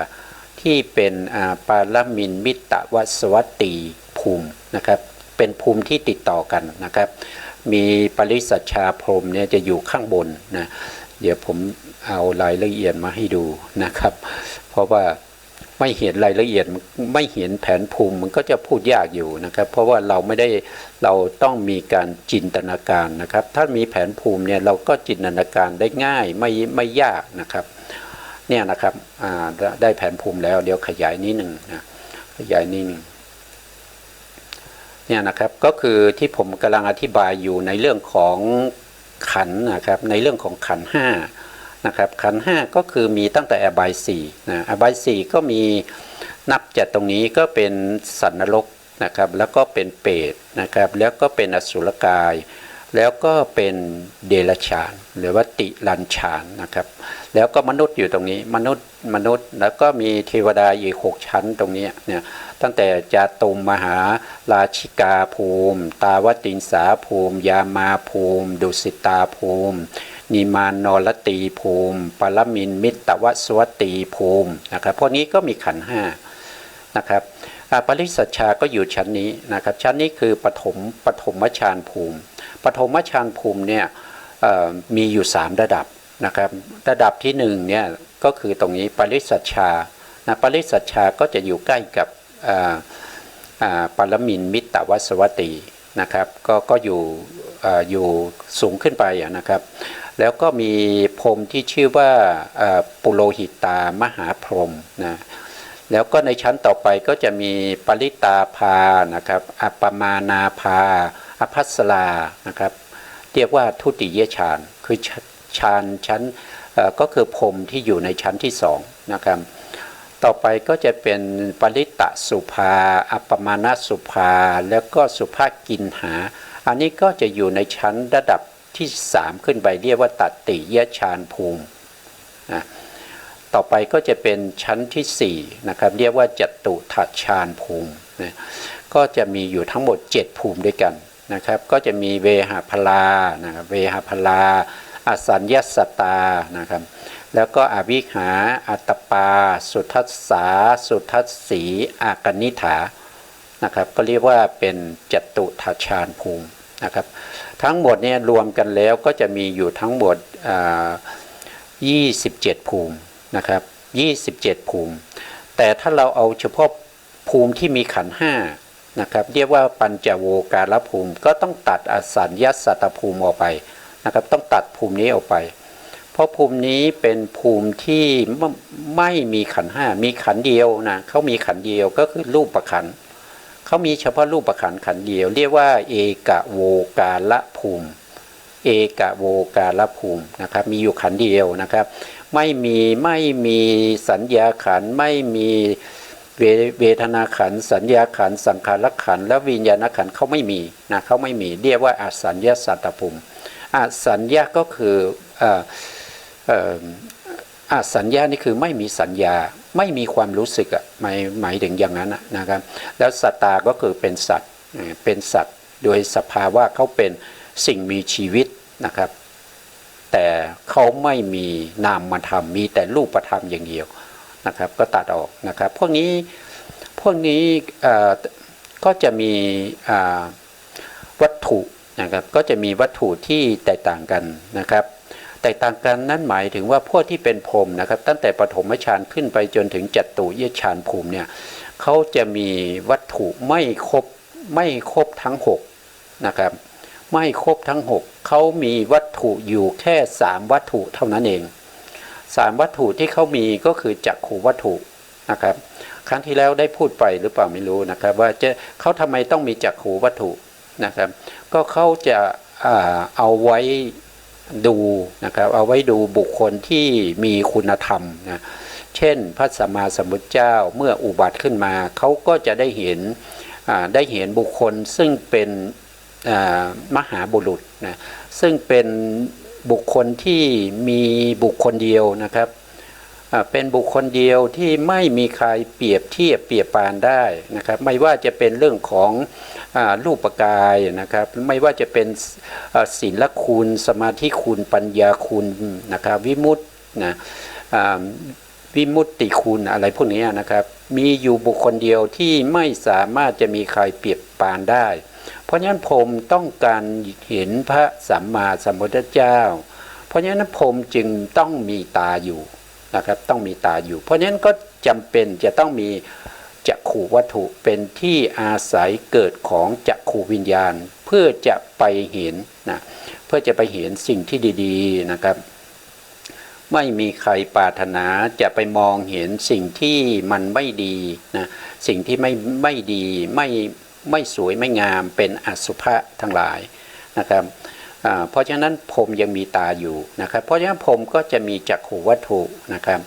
ที่เป็นปาลมินมิตวัสวัตตีภูมินะครับเป็นภูมิที่ติดต่อกันนะครับมีปริสัชชาพรหมเนี่ยจะอยู่ข้างบนนะเดี๋ยวผมเอารายละเอียดมาให้ดูนะครับเพราะว่าไม่เห็นรายละเอียดไม่เห็นแผนภูมิมันก็จะพูดยากอยู่นะครับเพราะว่าเราต้องมีการจินตนาการนะครับถ้ามีแผนภูมิเนี่ยเราก็จินตนาการได้ง่ายไม่ยากนะครับเนี่ยนะครับได้แผนภูมิแล้วเดี๋ยวขยายนิดหนึ่งนะขยายนิดหนึ่งเนี่ยนะครับก็คือที่ผมกำลังอธิบายอยู่ในเรื่องของขันธ์นะครับในเรื่องของขันธ์5นะครับขันธ์5ก็คือมีตั้งแต่อบาย4นะอบาย4ก็มีนับจากตรงนี้ก็เป็นสัตว์นรกนะครับแล้วก็เป็นเปรตนะครับแล้วก็เป็นอสุรกายแล้วก็เป็นเดรัจฉานหรือว่าติรัญฉานนะครับแล้วก็มนุษย์อยู่ตรงนี้มนุษย์แล้วก็มีเทวดาอีก6ชั้นตรงนี้เนี่ยตั้งแต่จาตุมมหาราชิกาภูมิตาวติงสาภูมิยามาภูมิดุสิตาภูมินิมานนรตีภูมิปรมินมิตวัสวัตตีภูมินะครับพวกนี้ก็มีขันธ์5นะครับปริสัชชาก็อยู่ชั้นนี้นะครับชั้นนี้คือปฐมฌานภูมิปฐมฌานภูมิเนี่ยมีอยู่3ระดับนะครับระดับที่1เนี่ยก็คือตรงนี้ปริสัชชานะปริสัชชาก็จะอยู่ใกล้กับปรมินมิตวัสวัตตีนะครับก็อยู่สูงขึ้นไปนะครับแล้วก็มีพรหมที่ชื่อว่าปุโรหิตามหาพรหมนะแล้วก็ในชั้นต่อไปก็จะมีปริตาภานะครับอัปปมานาภาอภัสรานะครับเรียกว่าทุติยฌานคือชั้นก็คือพรหมที่อยู่ในชั้นที่2นะครับต่อไปก็จะเป็นปริตะสุภาอัปปมาณสุภาแล้วก็สุภากินหาอันนี้ก็จะอยู่ในชั้นระดับที่3ขึ้นไปเรียกว่าตัตติยฌานภูมินะต่อไปก็จะเป็นชั้นที่4นะครับเรียกว่าจตุทัชฌานภูมินะก็จะมีอยู่ทั้งหมด7ภูมิด้วยกันนะครับก็จะมีเวหพลานะครับเวหพลาอสัญญสตานะครับแล้วก็อวิหาอัตตปาสุทัสสาสุทัสสีอากนิฐานะครับก็เรียกว่าเป็นจตุทัชฌานภูมินะครับทั้งหมดเนี่ยรวมกันแล้วก็จะมีอยู่ทั้งหมด27ภูมินะครับ27ภูมิแต่ถ้าเราเอาเฉพาะภูมิที่มีขันธ์5นะครับเรียกว่าปัญจโวการภูมิก็ต้องตัดอสัญญสัตตภูมิออกไปนะครับต้องตัดภูมินี้ออกไปเพราะภูมินี้เป็นภูมิที่ไม่มีขันธ์5มีขันธ์เดียวนะเขามีขันธ์เดียวก็คือรูปขันธ์ เขามีเฉพาะรูปขันธ์ขันธ์เดียวเรียกว่าเอกโวกาลภูมิเอกโวกาลภูมินะครับมีอยู่ขันธ์เดียวนะครับไม่มีสัญญาขันธ์ไม่มีเวทนาขันธ์สัญญาขันธ์สังขารขันธ์และวิญญาณขันธ์เขาไม่มีนะเขาไม่มีเรียกว่าอสัญญาสัตตภูมิอสัญญาก็คือสัญญานี่คือไม่มีสัญญาไม่มีความรู้สึกหมายถึงอย่างนั้นนะครับแล้วสัตตาก็คือเป็นสัตว์โดยสภาวะเขาเป็นสิ่งมีชีวิตนะครับแต่เขาไม่มีนามธรรมมีแต่รูปธรรมอย่างเดียวนะครับก็ตัดออกนะครับพวกนี้ก็จะมีวัตถุนะครับก็จะมีวัตถุที่แตกต่างกันนะครับแตกต่างกันนั่นหมายถึงว่าพวกที่เป็นพรหมนะครับตั้งแต่ปฐมฌานขึ้นไปจนถึงจัตุยฌานภูมิเนี่ยเขาจะมีวัตถุไม่ครบทั้ง6นะครับไม่ครบทั้ง6เขามีวัตถุอยู่แค่3วัตถุเท่านั้นเอง3วัตถุที่เขามีก็คือจักขุวัตถุนะครับครั้งที่แล้วได้พูดไปหรือเปล่าไม่รู้นะครับว่าเขาทำไมต้องมีจักขุวัตถุนะครับก็เขาจะเอาไว้ดูนะครับเอาไว้ดูบุคคลที่มีคุณธรรมนะเช่นพระสัมมาสัมพุทธเจ้าเมื่ออุบัติขึ้นมาเขาก็จะได้เห็นบุคคลซึ่งเป็นมหาบุรุษนะซึ่งเป็นบุคคลที่มีบุคคลเดียวนะครับเป็นบุคคลเดียวที่ไม่มีใครเปรียบเทียบเปรียบปานได้นะครับไม่ว่าจะเป็นเรื่องของรูปกายนะครับไม่ว่าจะเป็นศีลคุณสมาธิคุณปัญญาคุณนะครับวิมุตตินะวิมุตติคุณอะไรพวกนี้นะครับมีอยู่บุคคลเดียวที่ไม่สามารถจะมีใครเปรียบปานได้เพราะฉะนั้นผมต้องการเห็นพระสัมมาสัมพุทธเจ้าเพราะฉะนั้นผมจึงต้องมีตาอยู่นะครับต้องมีตาอยู่เพราะฉะนั้นก็จำเป็นจะต้องมีจักขุวัตถุเป็นที่อาศัยเกิดของจักขุวิญญาณเพื่อจะไปเห็นนะเพื่อจะไปเห็นสิ่งที่ดีๆนะครับไม่มีใครปรารถนาจะไปมองเห็นสิ่งที่มันไม่ดีนะสิ่งที่ไม่ดีไม่สวยไม่งามเป็นอสุภะทั้งหลายนะครับเพราะฉะนั้นผมยังมีตาอยู่นะครับเพราะฉะนั้นผมก็จะมีจักขุวัตถุนะครับ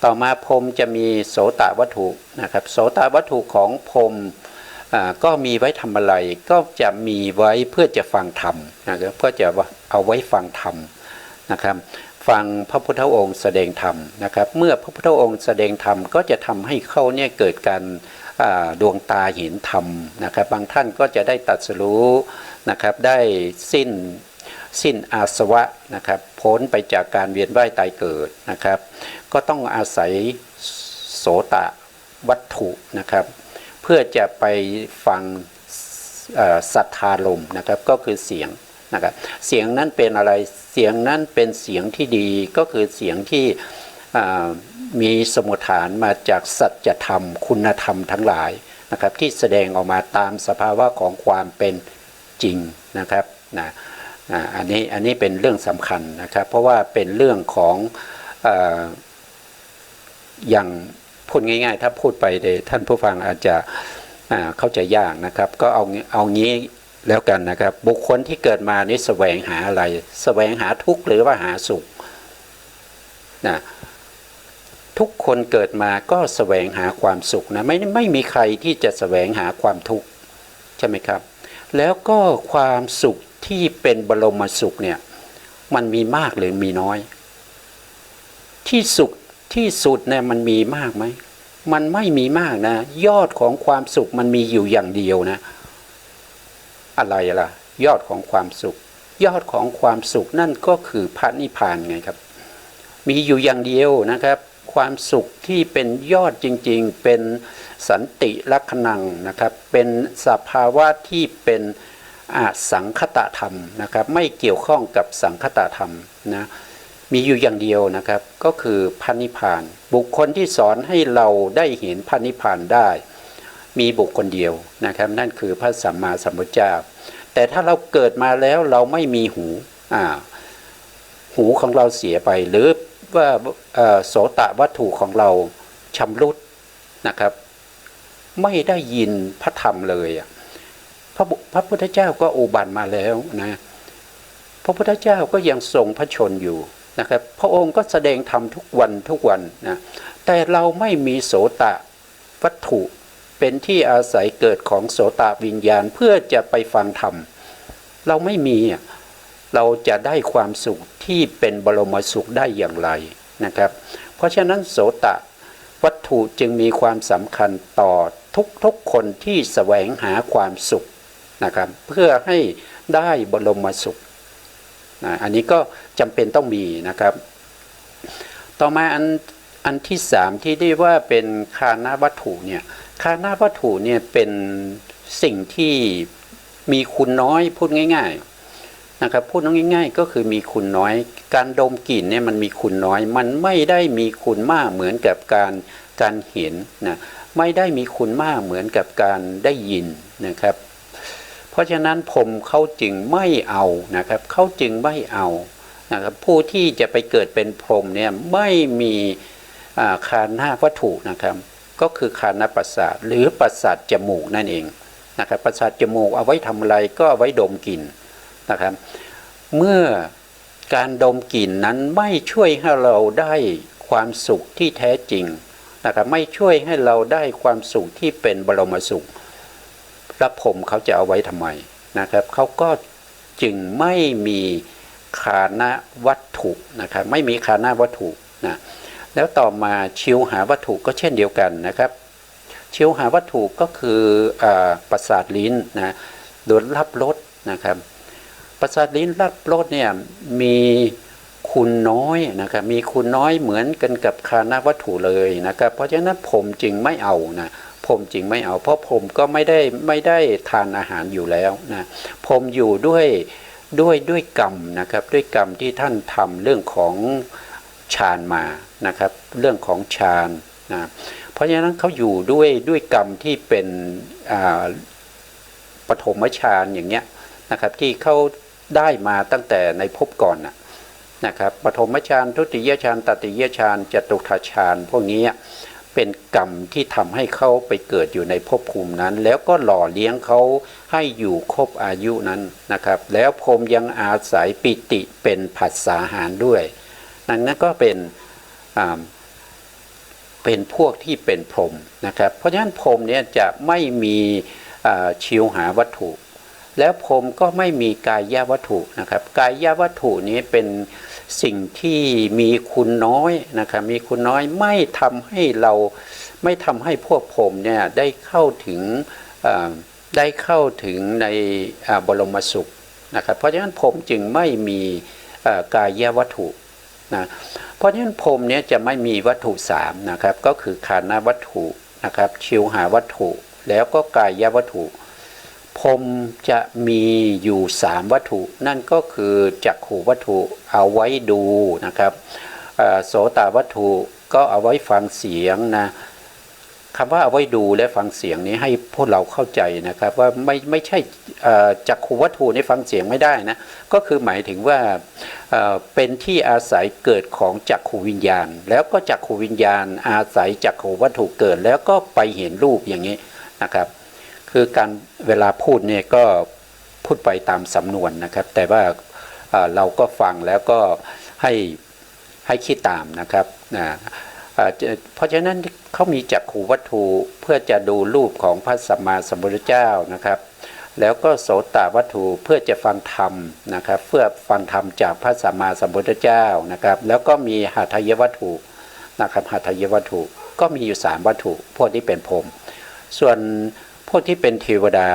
ต่อมาผมจะมีโสตวัตถุนะครับโสตวัตถุของผมก็มีไว้ทำอะไรก็จะมีไว้เพื่อจะฟังธรรมนะครับเพื่อจะเอาไว้ฟังธรรมนะครับฟังพระพุทธองค์แสดงธรรมนะครับเมื่อพระพุทธองค์แสดงธรรมก็จะทำให้เขาเนี่ยเกิดการดวงตาเห็นธรรมนะครับบางท่านก็จะได้ตรัสรู้นะครับได้สิ้นอาสวะนะครับพ้นไปจากการเวียนว่ายตายเกิดนะครับก็ต้องอาศัยโสตวัตถุนะครับเพื่อจะไปฟังสัทธารมณ์นะครับก็คือเสียงนะครับเสียงนั้นเป็นอะไรเสียงนั้นเป็นเสียงที่ดีก็คือเสียงที่มีสมุฏฐานมาจากสัจธรรมคุณธรรมทั้งหลายนะครับที่แสดงออกมาตามสภาวะของความเป็นจริงนะครับอันนี้เป็นเรื่องสำคัญนะครับเพราะว่าเป็นเรื่องของอย่างพูดง่ายๆถ้าพูดไปท่านผู้ฟังอาจจะเข้าใจยากนะครับก็เอางี้แล้วกันนะครับบุคคลที่เกิดมานี่แสวงหาอะไรแสวงหาทุกข์หรือว่าหาสุขนะทุกคนเกิดมาก็แสวงหาความสุขนะไม่มีใครที่จะแสวงหาความทุกข์ใช่ไหมครับแล้วก็ความสุขที่เป็นบรมสุขเนี่ยมันมีมากหรือมีน้อยที่สุขที่สุดเนี่ยมันมีมากไหมมันไม่มีมากนะยอดของความสุขมันมีอยู่อย่างเดียวนะอะไรล่ะยอดของความสุขยอดของความสุขนั่นก็คือพระนิพพานไงครับมีอยู่อย่างเดียวนะครับความสุขที่เป็นยอดจริงๆเป็นสันติลักขณังนะครับเป็นสภาวะที่เป็นสังคตธรรมนะครับไม่เกี่ยวข้องกับสังคตธรรมนะมีอยู่อย่างเดียวนะครับก็คือพระนิพพานบุคคลที่สอนให้เราได้เห็นพระนิพพานได้มีบุคคลเดียวนะครับนั่นคือพระสัมมาสัมพุทธเจ้าแต่ถ้าเราเกิดมาแล้วเราไม่มีหูของเราเสียไปหรือว่าโสตวัตถุของเราชำรุดนะครับ ไม่ได้ยินพระธรรมเลยพระพุทธเจ้าก็อุบัติมาแล้วนะพระพุทธเจ้าก็ยังทรงพระชนอยู่นะครับพระองค์ก็แสดงธรรมทุกวันนะแต่เราไม่มีโสตวัตถุเป็นที่อาศัยเกิดของโสตวิญญาณเพื่อจะไปฟังธรรมเราไม่มีเราจะได้ความสุขที่เป็นบรมสุขได้อย่างไรนะครับเพราะฉะนั้นโสตวัตถุจึงมีความสำคัญต่อทุกคนที่แสวงหาความสุขนะครับเพื่อให้ได้บรมสุขนะอันนี้ก็จำเป็นต้องมีนะครับต่อมาอันที่สามที่เรียกว่าเป็นคานะวัตถุเนี่ยคานะวัตถุเนี่ยเป็นสิ่งที่มีคุณน้อยพูดง่ายๆนะครับพูดง่ายๆก็คือมีคุณน้อยการดมกลิ่นเนี่ยมันมีคุณน้อยมันไม่ได้มีคุณมากเหมือนกับการเห็นนะไม่ได้มีคุณมากเหมือนกับการได้ยินนะครับเพราะฉะนั้นผมเขาจึงไม่เอานะครับเขาจึงไม่เอานะครับผู้ที่จะไปเกิดเป็นพรหมเนี่ยไม่มีคานะวัตถุนะครับก็คือคานะประสาทหรือประสาทจมูกนั่นเองนะครับประสาทจมูกเอาไว้ทำอะไรก็เอาไว้ดมกลิ่นนะครับเมื่อการดมกลิ่นนั้นไม่ช่วยให้เราได้ความสุขที่แท้จริงนะครับไม่ช่วยให้เราได้ความสุขที่เป็นบรมสุขแล้วผมเขาจะเอาไว้ทำไมนะครับเขาก็จึงไม่มีคานะวัตถุนะครับไม่มีคานะวัตถุนะแล้วต่อมาชิวหาวัตถุก็เช่นเดียวกันนะครับชิวหาวัตถุก็คือประสาทลิ้นนะโดยรับรสนะครับประสาทลิ้นรับรสเนี่ยมีคุณน้อยนะครับมีคุณน้อยเหมือนกันกับคานะวัตถุเลยนะครับเพราะฉะนั้นผมจึงไม่เอานะผมจึงไม่เอาเพราะผมก็ไม่ได้ทานอาหารอยู่แล้วนะผมอยู่ด้วยกรรมนะครับด้วยกรรมที่ท่านทำเรื่องของฌานมานะครับเรื่องของฌานนะเพราะฉะนั้นเขาอยู่ด้วยกรรมที่เป็นปฐมฌานอย่างเงี้ยนะครับที่เขาได้มาตั้งแต่ในภพก่อนนะครับปฐมฌานทุติยฌานตติยฌานจตุตถฌานพวกนี้เป็นกรรมที่ทำให้เขาไปเกิดอยู่ในภพภูมินั้นแล้วก็หล่อเลี้ยงเขาให้อยู่ครบอายุนั้นนะครับแล้วพรหมยังอาศัยปิติเป็นผัสสะหารด้วยนั่นก็เป็นพวกที่เป็นพรหมนะครับเพราะฉะนั้นพรหมเนี่ยจะไม่มีชิวหาวัตถุแล้วพรหมก็ไม่มีกายวัตถุนะครับกายวัตถุนี้เป็นสิ่งที่มีคุณน้อยนะครับมีคุณน้อยไม่ทำให้พวกพรหมเนี่ยได้เข้าถึงในบรมสุขนะครับเพราะฉะนั้นพรหมจึงไม่มีกายวัตถุนะเพราะฉะนั้นพรหมเนี่ยจะไม่มีวัตถุสามนะครับก็คือคานะวัตถุนะครับชิวหาวัตถุแล้วก็กายวัตถุพรหมจะมีอยู่3วัตถุนั่นก็คือจักขุวัตถุเอาไว้ดูนะครับโสตวัตถุก็เอาไว้ฟังเสียงนะคำว่าเอาไว้ดูและฟังเสียงนี้ให้พวกเราเข้าใจนะครับว่าไม่ใช่จักขุวัตถุนี่ฟังเสียงไม่ได้นะก็คือหมายถึงว่าเป็นที่อาศัยเกิดของจักขุวิญญาณแล้วก็จักขุวิญญาณอาศัยจักขุวัตถุเกิดแล้วก็ไปเห็นรูปอย่างนี้นะครับคือการเวลาพูดเนี่ยก็พูดไปตามสำนวนนะครับแต่ว่าเราก็ฟังแล้วก็ให้คิดตามนะครับเพราะฉะนั้นเขามีจักขุวัตถุเพื่อจะดูรูปของพระสัมมาสัมพุทธเจ้านะครับแล้วก็โสตวัตถุเพื่อจะฟังธรรมนะครับเพื่อฟังธรรมจากพระสัมมาสัมพุทธเจ้านะครับแล้วก็มีหทัยวัตถุนะครับหทัยวัตถุก็มีอยู่3วัตถุพวกที่เป็นพรหมส่วนพวกที่เป็นเทวดา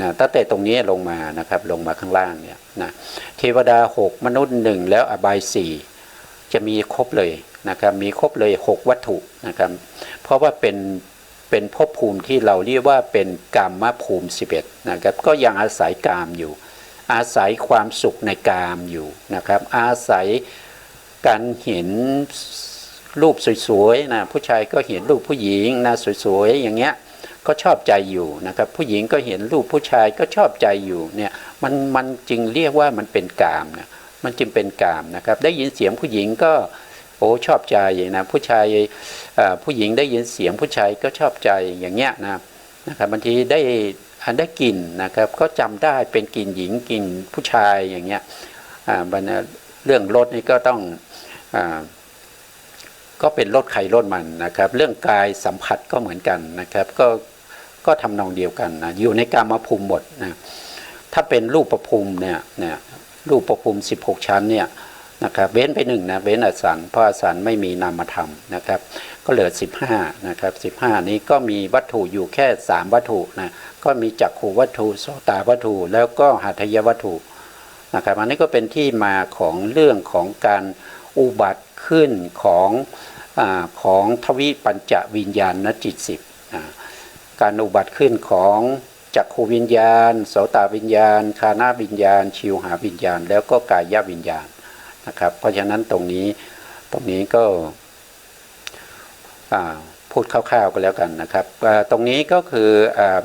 นะตั้งแต่ตรงนี้ลงมานะครับลงมาข้างล่างเนี่ยนะเทวดา6มนุษย์1แล้วอบาย4จะมีครบเลยนะครับมีครบเลย6วัตถุนะครับเพราะว่าเป็นภพภูมิที่เราเรียกว่าเป็นกามภูมิ11นะครับก็ยังอาศัยกามอยู่อาศัยความสุขในกามอยู่นะครับอาศัยการเห็นรูปสวยๆนะผู้ชายก็เห็นรูปผู้หญิงนะสวยๆอย่างเงี้ยก็ชอบใจอยู่นะครับผู้หญิงก็เห็นรูปผู้ชายก็ชอบใจอยู่เนี่ยมันจึงเรียกว่ามันเป็นกามนะมันจึงเป็นกามนะครับได้ยินเสียงผู้หญิงก็โอ้ชอบใจนะผู้ชายผู้หญิงได้ยินเสียงผู้ชายก็ชอบใจอย่างเงี้ยนะ นะครับบางทีได้กลิ่นนะครับก็จำได้เป็นกลิ่นหญิงกลิ่นผู้ชายอย่างเงี้ยเรื่องรสนี่ก็ต้องก็เป็นรสใครรสมันนะครับเรื่องกายสัมผัสก็เหมือนกันนะครับก็ทำนองเดียวกันนะอยู่ในกามภูมิหมดนะถ้าเป็นรูปภูมิเนี่ยรูปภูมิ16ชั้นเนี่ยนะครับเว้นไป1นะเว้นอสันเพราะอสันไม่มีนามธรรมนะครับก็เหลือ15นะครับ15นี้ก็มีวัตถุอยู่แค่3วัตถุนะก็มีจักขุวัตถุโสตวัตถุแล้วก็หัตถยวัตถุนะครับอันนี้ก็เป็นที่มาของเรื่องของการอุบัติขึ้นของทวิปัญจวิญญาณจิต10การอุบัติขึ้นของจักขูวิญญาณโสตวิญญาณคานาวิญญาณชิวหาวิญญาณแล้วก็กายวิญญาณนะครับเพราะฉะนั้นตรงนี้ก็พูดคร่าวๆก็แล้วกันนะครับตรงนี้ก็คือ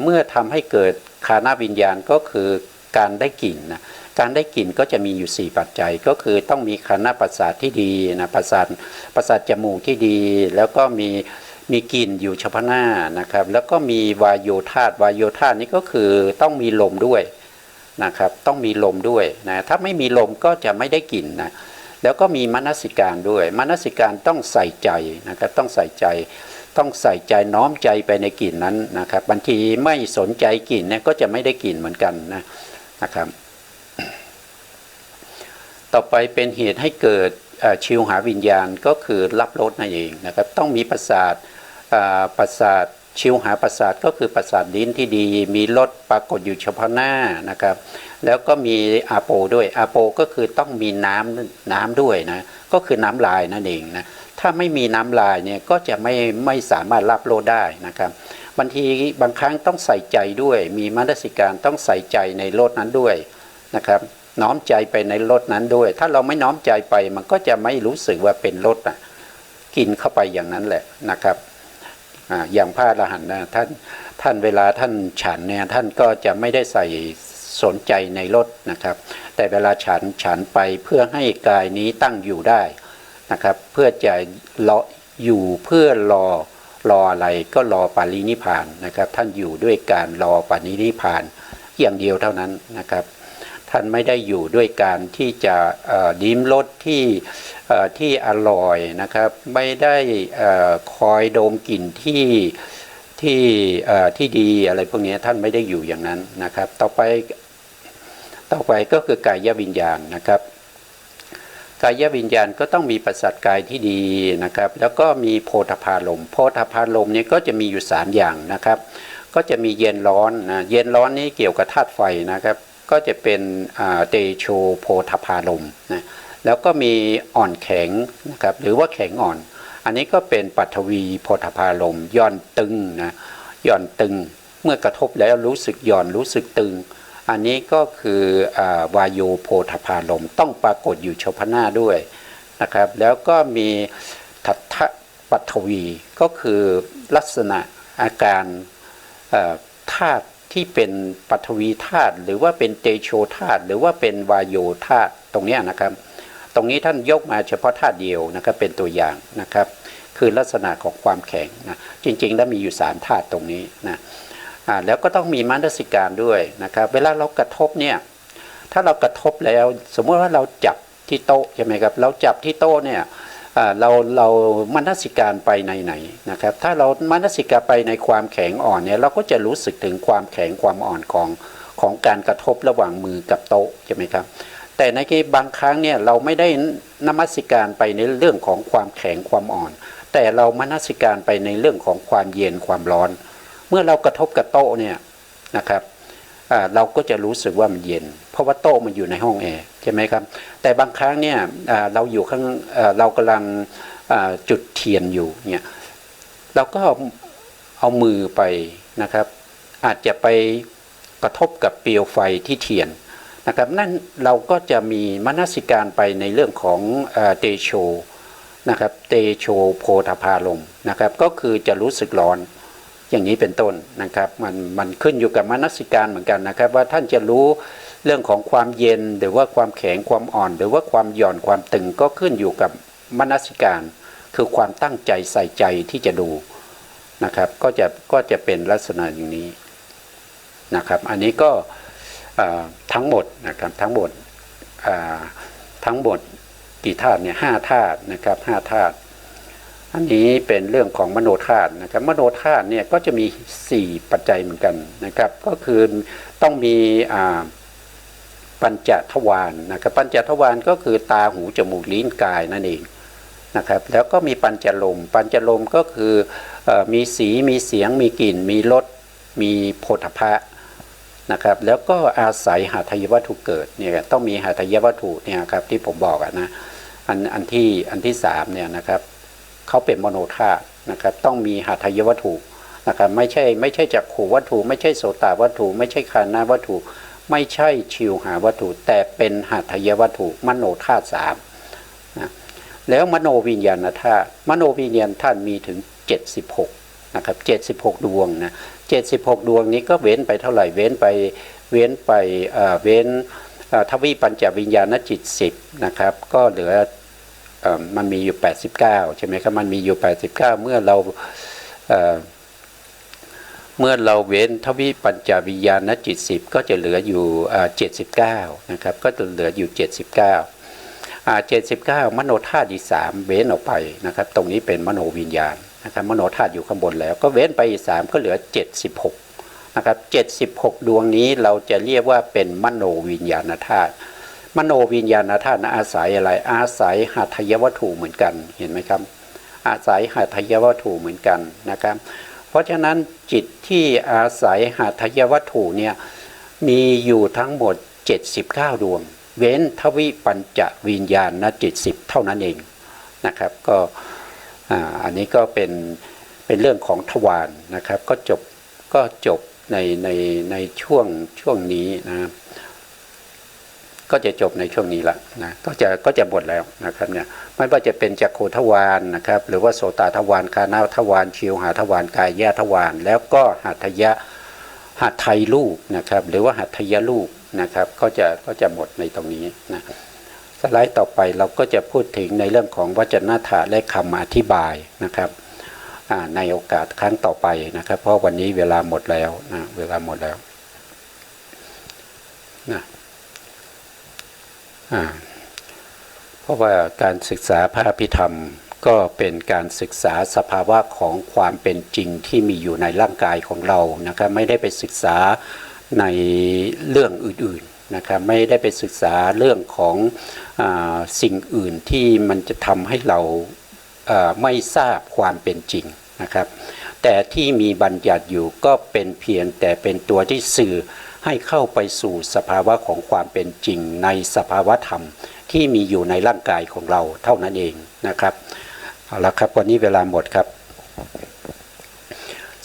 เมื่อทำให้เกิดคานาวิญญาณก็คือการได้กลิ่นนะการได้กลิ่นก็จะมีอยู่4ปัจจัยก็คือต้องมีคานาประสาทที่ดีนะประสาทจมูกที่ดีแล้วก็มีกลิ่นอยู่เฉพาะหน้านะครับแล้วก็มีวายโยธาตุนี้ก็คือต้องมีลมด้วยนะครับต้องมีลมด้วยนะถ้าไม่มีลมก็จะไม่ได้กลิ่นนะแล้วก็มีมนสิการด้วยมนสิการต้องใส่ใจนะครับต้องใส่ใจน้อมใจไปในกลิ่นนั้นนะครับบางทีไม่สนใจกลิ่นเนี่ยก็จะไม่ได้กลิ่นเหมือนกันนะครับต่อไปเป็นเหตุให้เกิดชิวหาวิญญาณก็คือรับรสนั่นเองนะครับต้องมีประสาทชิวหาประสาทก็คือประสาทลิ้นที่ดีมีรสปรากฏอยู่เฉพาะหน้านะครับแล้วก็มีอาโปด้วยอาโปก็คือต้องมีน้ำด้วยนะก็คือน้ำลายนั่นเองนะถ้าไม่มีน้ำลายเนี่ยก็จะไม่สามารถรับรสได้นะครับบางครั้งต้องใส่ใจด้วยมีมนสิการต้องใส่ใจในรสนั้นด้วยนะครับน้อมใจไปในรสนั้นด้วยถ้าเราไม่น้อมใจไปมันก็จะไม่รู้สึกว่าเป็นรสกินเข้าไปอย่างนั้นแหละนะครับอย่างพระอรหันต์นะท่านเวลาท่านฉันเนี่ยท่านก็จะไม่ได้ใส่สนใจในรสนะครับแต่เวลาฉันไปเพื่อให้กายนี้ตั้งอยู่ได้นะครับเพื่อจะอยู่เพื่อรออะไรก็รอปารินิพพานนะครับท่านอยู่ด้วยการรอปารินิพพานอย่างเดียวเท่านั้นนะครับท่านไม่ได้อยู่ด้วยการที่จะดิ้มรสที่อร่อยนะครับไม่ได้คอยดมกลิ่นที่ดีอะไรพวกนี้ท่านไม่ได้อยู่อย่างนั้นนะครับต่อไปก็คือกายวิญญาณนะครับกายวิญญาณก็ต้องมีประสาทกายที่ดีนะครับแล้วก็มีโพธพารมณ์โพธพารมณ์นี้ก็จะมีอยู่3อย่างนะครับก็จะมีเย็นร้อนนะเย็นร้อนนี้เกี่ยวกับธาตุไฟนะครับก็จะเป็นเตโชโพธพารมณ์นะแล้วก็มีอ่อนแข็งนะครับหรือว่าแข็งอ่อนอันนี้ก็เป็นปัทวีโพธพารมณ์ย่อนตึงนะย่อนตึงเมื่อกระทบแล้วรู้สึกย่อนรู้สึกตึงอันนี้ก็คือวายโยโพธพารมณ์ต้องปรากฏอยู่เฉพาะหน้าด้วยนะครับแล้วก็มีทัตถปัทวีก็คือลักษณะอาการธาตุที่เป็นปฐวีธาตุหรือว่าเป็นเตโชธาตุหรือว่าเป็นวายโยธาตุตรงนี้นะครับตรงนี้ท่านยกมาเฉพาะธาตุเดียวนะครับเป็นตัวอย่างนะครับคือลักษณะของความแข็งนะจริงๆแล้วมีอยู่3ธาตุตรงนี้นะแล้วก็ต้องมีมนสิการด้วยนะครับเวลาเรากระทบเนี่ยถ้าเรากระทบแล้วสมมติว่าเราจับที่โต๊ะใช่ไหมครับเราจับที่โต๊ะเนี่ยเรามนสิการไปในไหนนะครับถ้าเรามนสิการไปในความแข็งอ่อนเนี่ยเราก็จะรู้สึกถึงความแข็งความอ่อนของการกระทบระหว่างมือกับโต๊ะใช่ไหมครับแต่ในบางครั้งเนี่ยเราไม่ได้นมัสการไปในเรื่องของความแข็งความอ่อนแต่เรามนสิการไปในเรื่องของความเย็นความร้อนเมื่อเรากระทบกับโต๊ะเนี่ยนะครับเราก็จะรู้สึกว่ามันเย็นเพราะว่าโต๊ะมันอยู่ในห้องแอร์ใช่ไหมครับแต่บางครั้งเนี่ยเราอยู่ข้างเรากำลังจุดเทียนอยู่เนี่ยเราก็เอามือไปนะครับอาจจะไปกระทบกับเปลวไฟที่เทียนนะครับนั่นเราก็จะมีมนสิการไปในเรื่องของเตโชนะครับเตโชโพธพารมณ์นะครับก็คือจะรู้สึกร้อนอย่างนี้เป็นต้นนะครับมันขึ้นอยู่กับมนสิการเหมือนกันนะครับว่าท่านจะรู้เรื่องของความเย็นหรือว่าความแข็งความอ่อนหรือว่าความหย่อนความตึงก็ขึ้นอยู่กับมนสิการคือความตั้งใจใส่ใจที่จะดู นะครับก็จะเป็นลักษณะอย่างนี้นะครับอันนี้ก็ทั้งหมดนะครับทั้งหมดกี่ธาตุเนี่ย5 ธาตุนะครับ5 ธาตุอันนี้เป็นเรื่องของมโนธาตุนะครับมโนธาตุเนี่ยก็จะมี4 ปัจจัยเหมือนกันนะครับก็คือต้องมีปัญจทวารนะครับปัญจทวารก็คือตาหูจมูกลิ้นกายนั่นเองนะครับแล้วก็มีปัญจลมก็คือมีสีมีเสียงมีกลิ่นมีรสมีโผฏฐัพพะนะครับแล้วก็อาศัยหาทายวัตถุเกิดเนี่ยต้องมีหาทายวัตถุเนี่ยครับที่ผมบอกนะอันที่3เนี่ยนะครับเขาเป็นมโนธาตุนะครับต้องมีหาทายวัตถุนะครับไม่ใช่จักขุวัตถุไม่ใช่โสตวัตถุไม่ใช่คานาวัตถุไม่ใช่ชิวหาวัตถุแต่เป็นหาทายวัตถุมโนธาตุ3นะแล้วมโนวิญญาณธาตุมโนวิญญาณธาตุมีถึง76นะครับ76 ดวงนะ76 ดวงนี้ก็เว้นไปเท่าไหร่เว้นทวีปัญจวิญญาณจิต10นะครับก็เหลือมันมีอยู่89ใช่ไหมครับมันมีอยู่89เมื่อเราเว้นทวีปัญจวิญญาณจิต10ก็จะเหลืออยู่79นะครับก็จะเหลืออยู่79มโนธาตุอีก3เว้นออกไปนะครับตรงนี้เป็นมโนวิญญาณนะครับมโนธาตุอยู่ข้างบนแล้วก็เว้นไปอีก3ก็เหลือ76นะครับ76ดวงนี้เราจะเรียกว่าเป็นมโนวิญญาณธาตุมโนวิญญาณธาตุอาศัยอะไรอาศัยหาทายวัตถุเหมือนกันเห็นไหมครับอาศัยหาทายวัตถุเหมือนกันนะครับเพราะฉะนั้นจิตที่อาศัยหาทายวัตถุเนี่ยมีอยู่ทั้งหมด79 ดวงเว้นทวิปัญจวิญญาณจิต10เท่านั้นเองนะครับก็อันนี้ก็เป็นเรื่องของทวารนะครับก็จบในช่วงนี้นะก็จะจบในช่วงนี้ละนะก็จะหมดแล้วนะครับเนี่ยไม่ว่าจะเป็นจักขุทวารนะครับหรือว่าโสตทวารคานาทวารชิวหาทวารกายแยทวารแล้วก็หัตถยรูปนะครับหรือว่าหัตถยรูปนะครับก็จะหมดในตรงนี้นะสไลด์ต่อไปเราก็จะพูดถึงในเรื่องของวจนะถะและคำอธิบายนะครับในโอกาสครั้งต่อไปนะครับเพราะวันนี้เวลาหมดแล้วนะเวลาหมดแล้วนะเพราะว่าการศึกษาพระอภิธรรมก็เป็นการศึกษาสภาวะของความเป็นจริงที่มีอยู่ในร่างกายของเรานะครับไม่ได้ไปศึกษาในเรื่องอื่นๆนะครับไม่ได้ไปศึกษาเรื่องของสิ่งอื่นที่มันจะทำให้เราไม่ทราบความเป็นจริงนะครับแต่ที่มีบัญญัติอยู่ก็เป็นเพียงแต่เป็นตัวที่สื่อให้เข้าไปสู่สภาวะของความเป็นจริงในสภาวะธรรมที่มีอยู่ในร่างกายของเราเท่านั้นเองนะครับเอาละครับวันนี้เวลาหมดครับ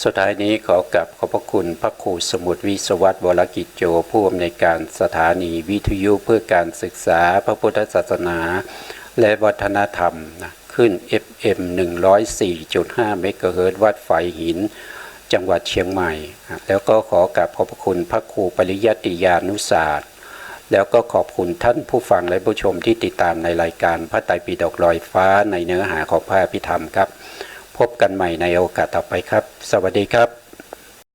สุดท้ายนี้ขอกราบขอบพระคุณพระครูสมุทรวิศวัตรวรกิจโจผู้อำนวยการสถานีวิทยุเพื่อการศึกษาพระพุทธศาสนาและวัฒนธรรมนะขึ้น FM 104.5 เมกะเฮิรตซ์วัดไฟหินจังหวัดเชียงใหม่แล้วก็ขอกราบขอบพระคุณพระครูปริยัติยานุศาสตร์แล้วก็ขอบคุณท่านผู้ฟังและผู้ชมที่ติดตามในรายการพระไตรปิฎกลอยฟ้าในเนื้อหาของพระอภิธรรมครับพบกันใหม่ในโอกาสต่อไปครับสวัสดีครับ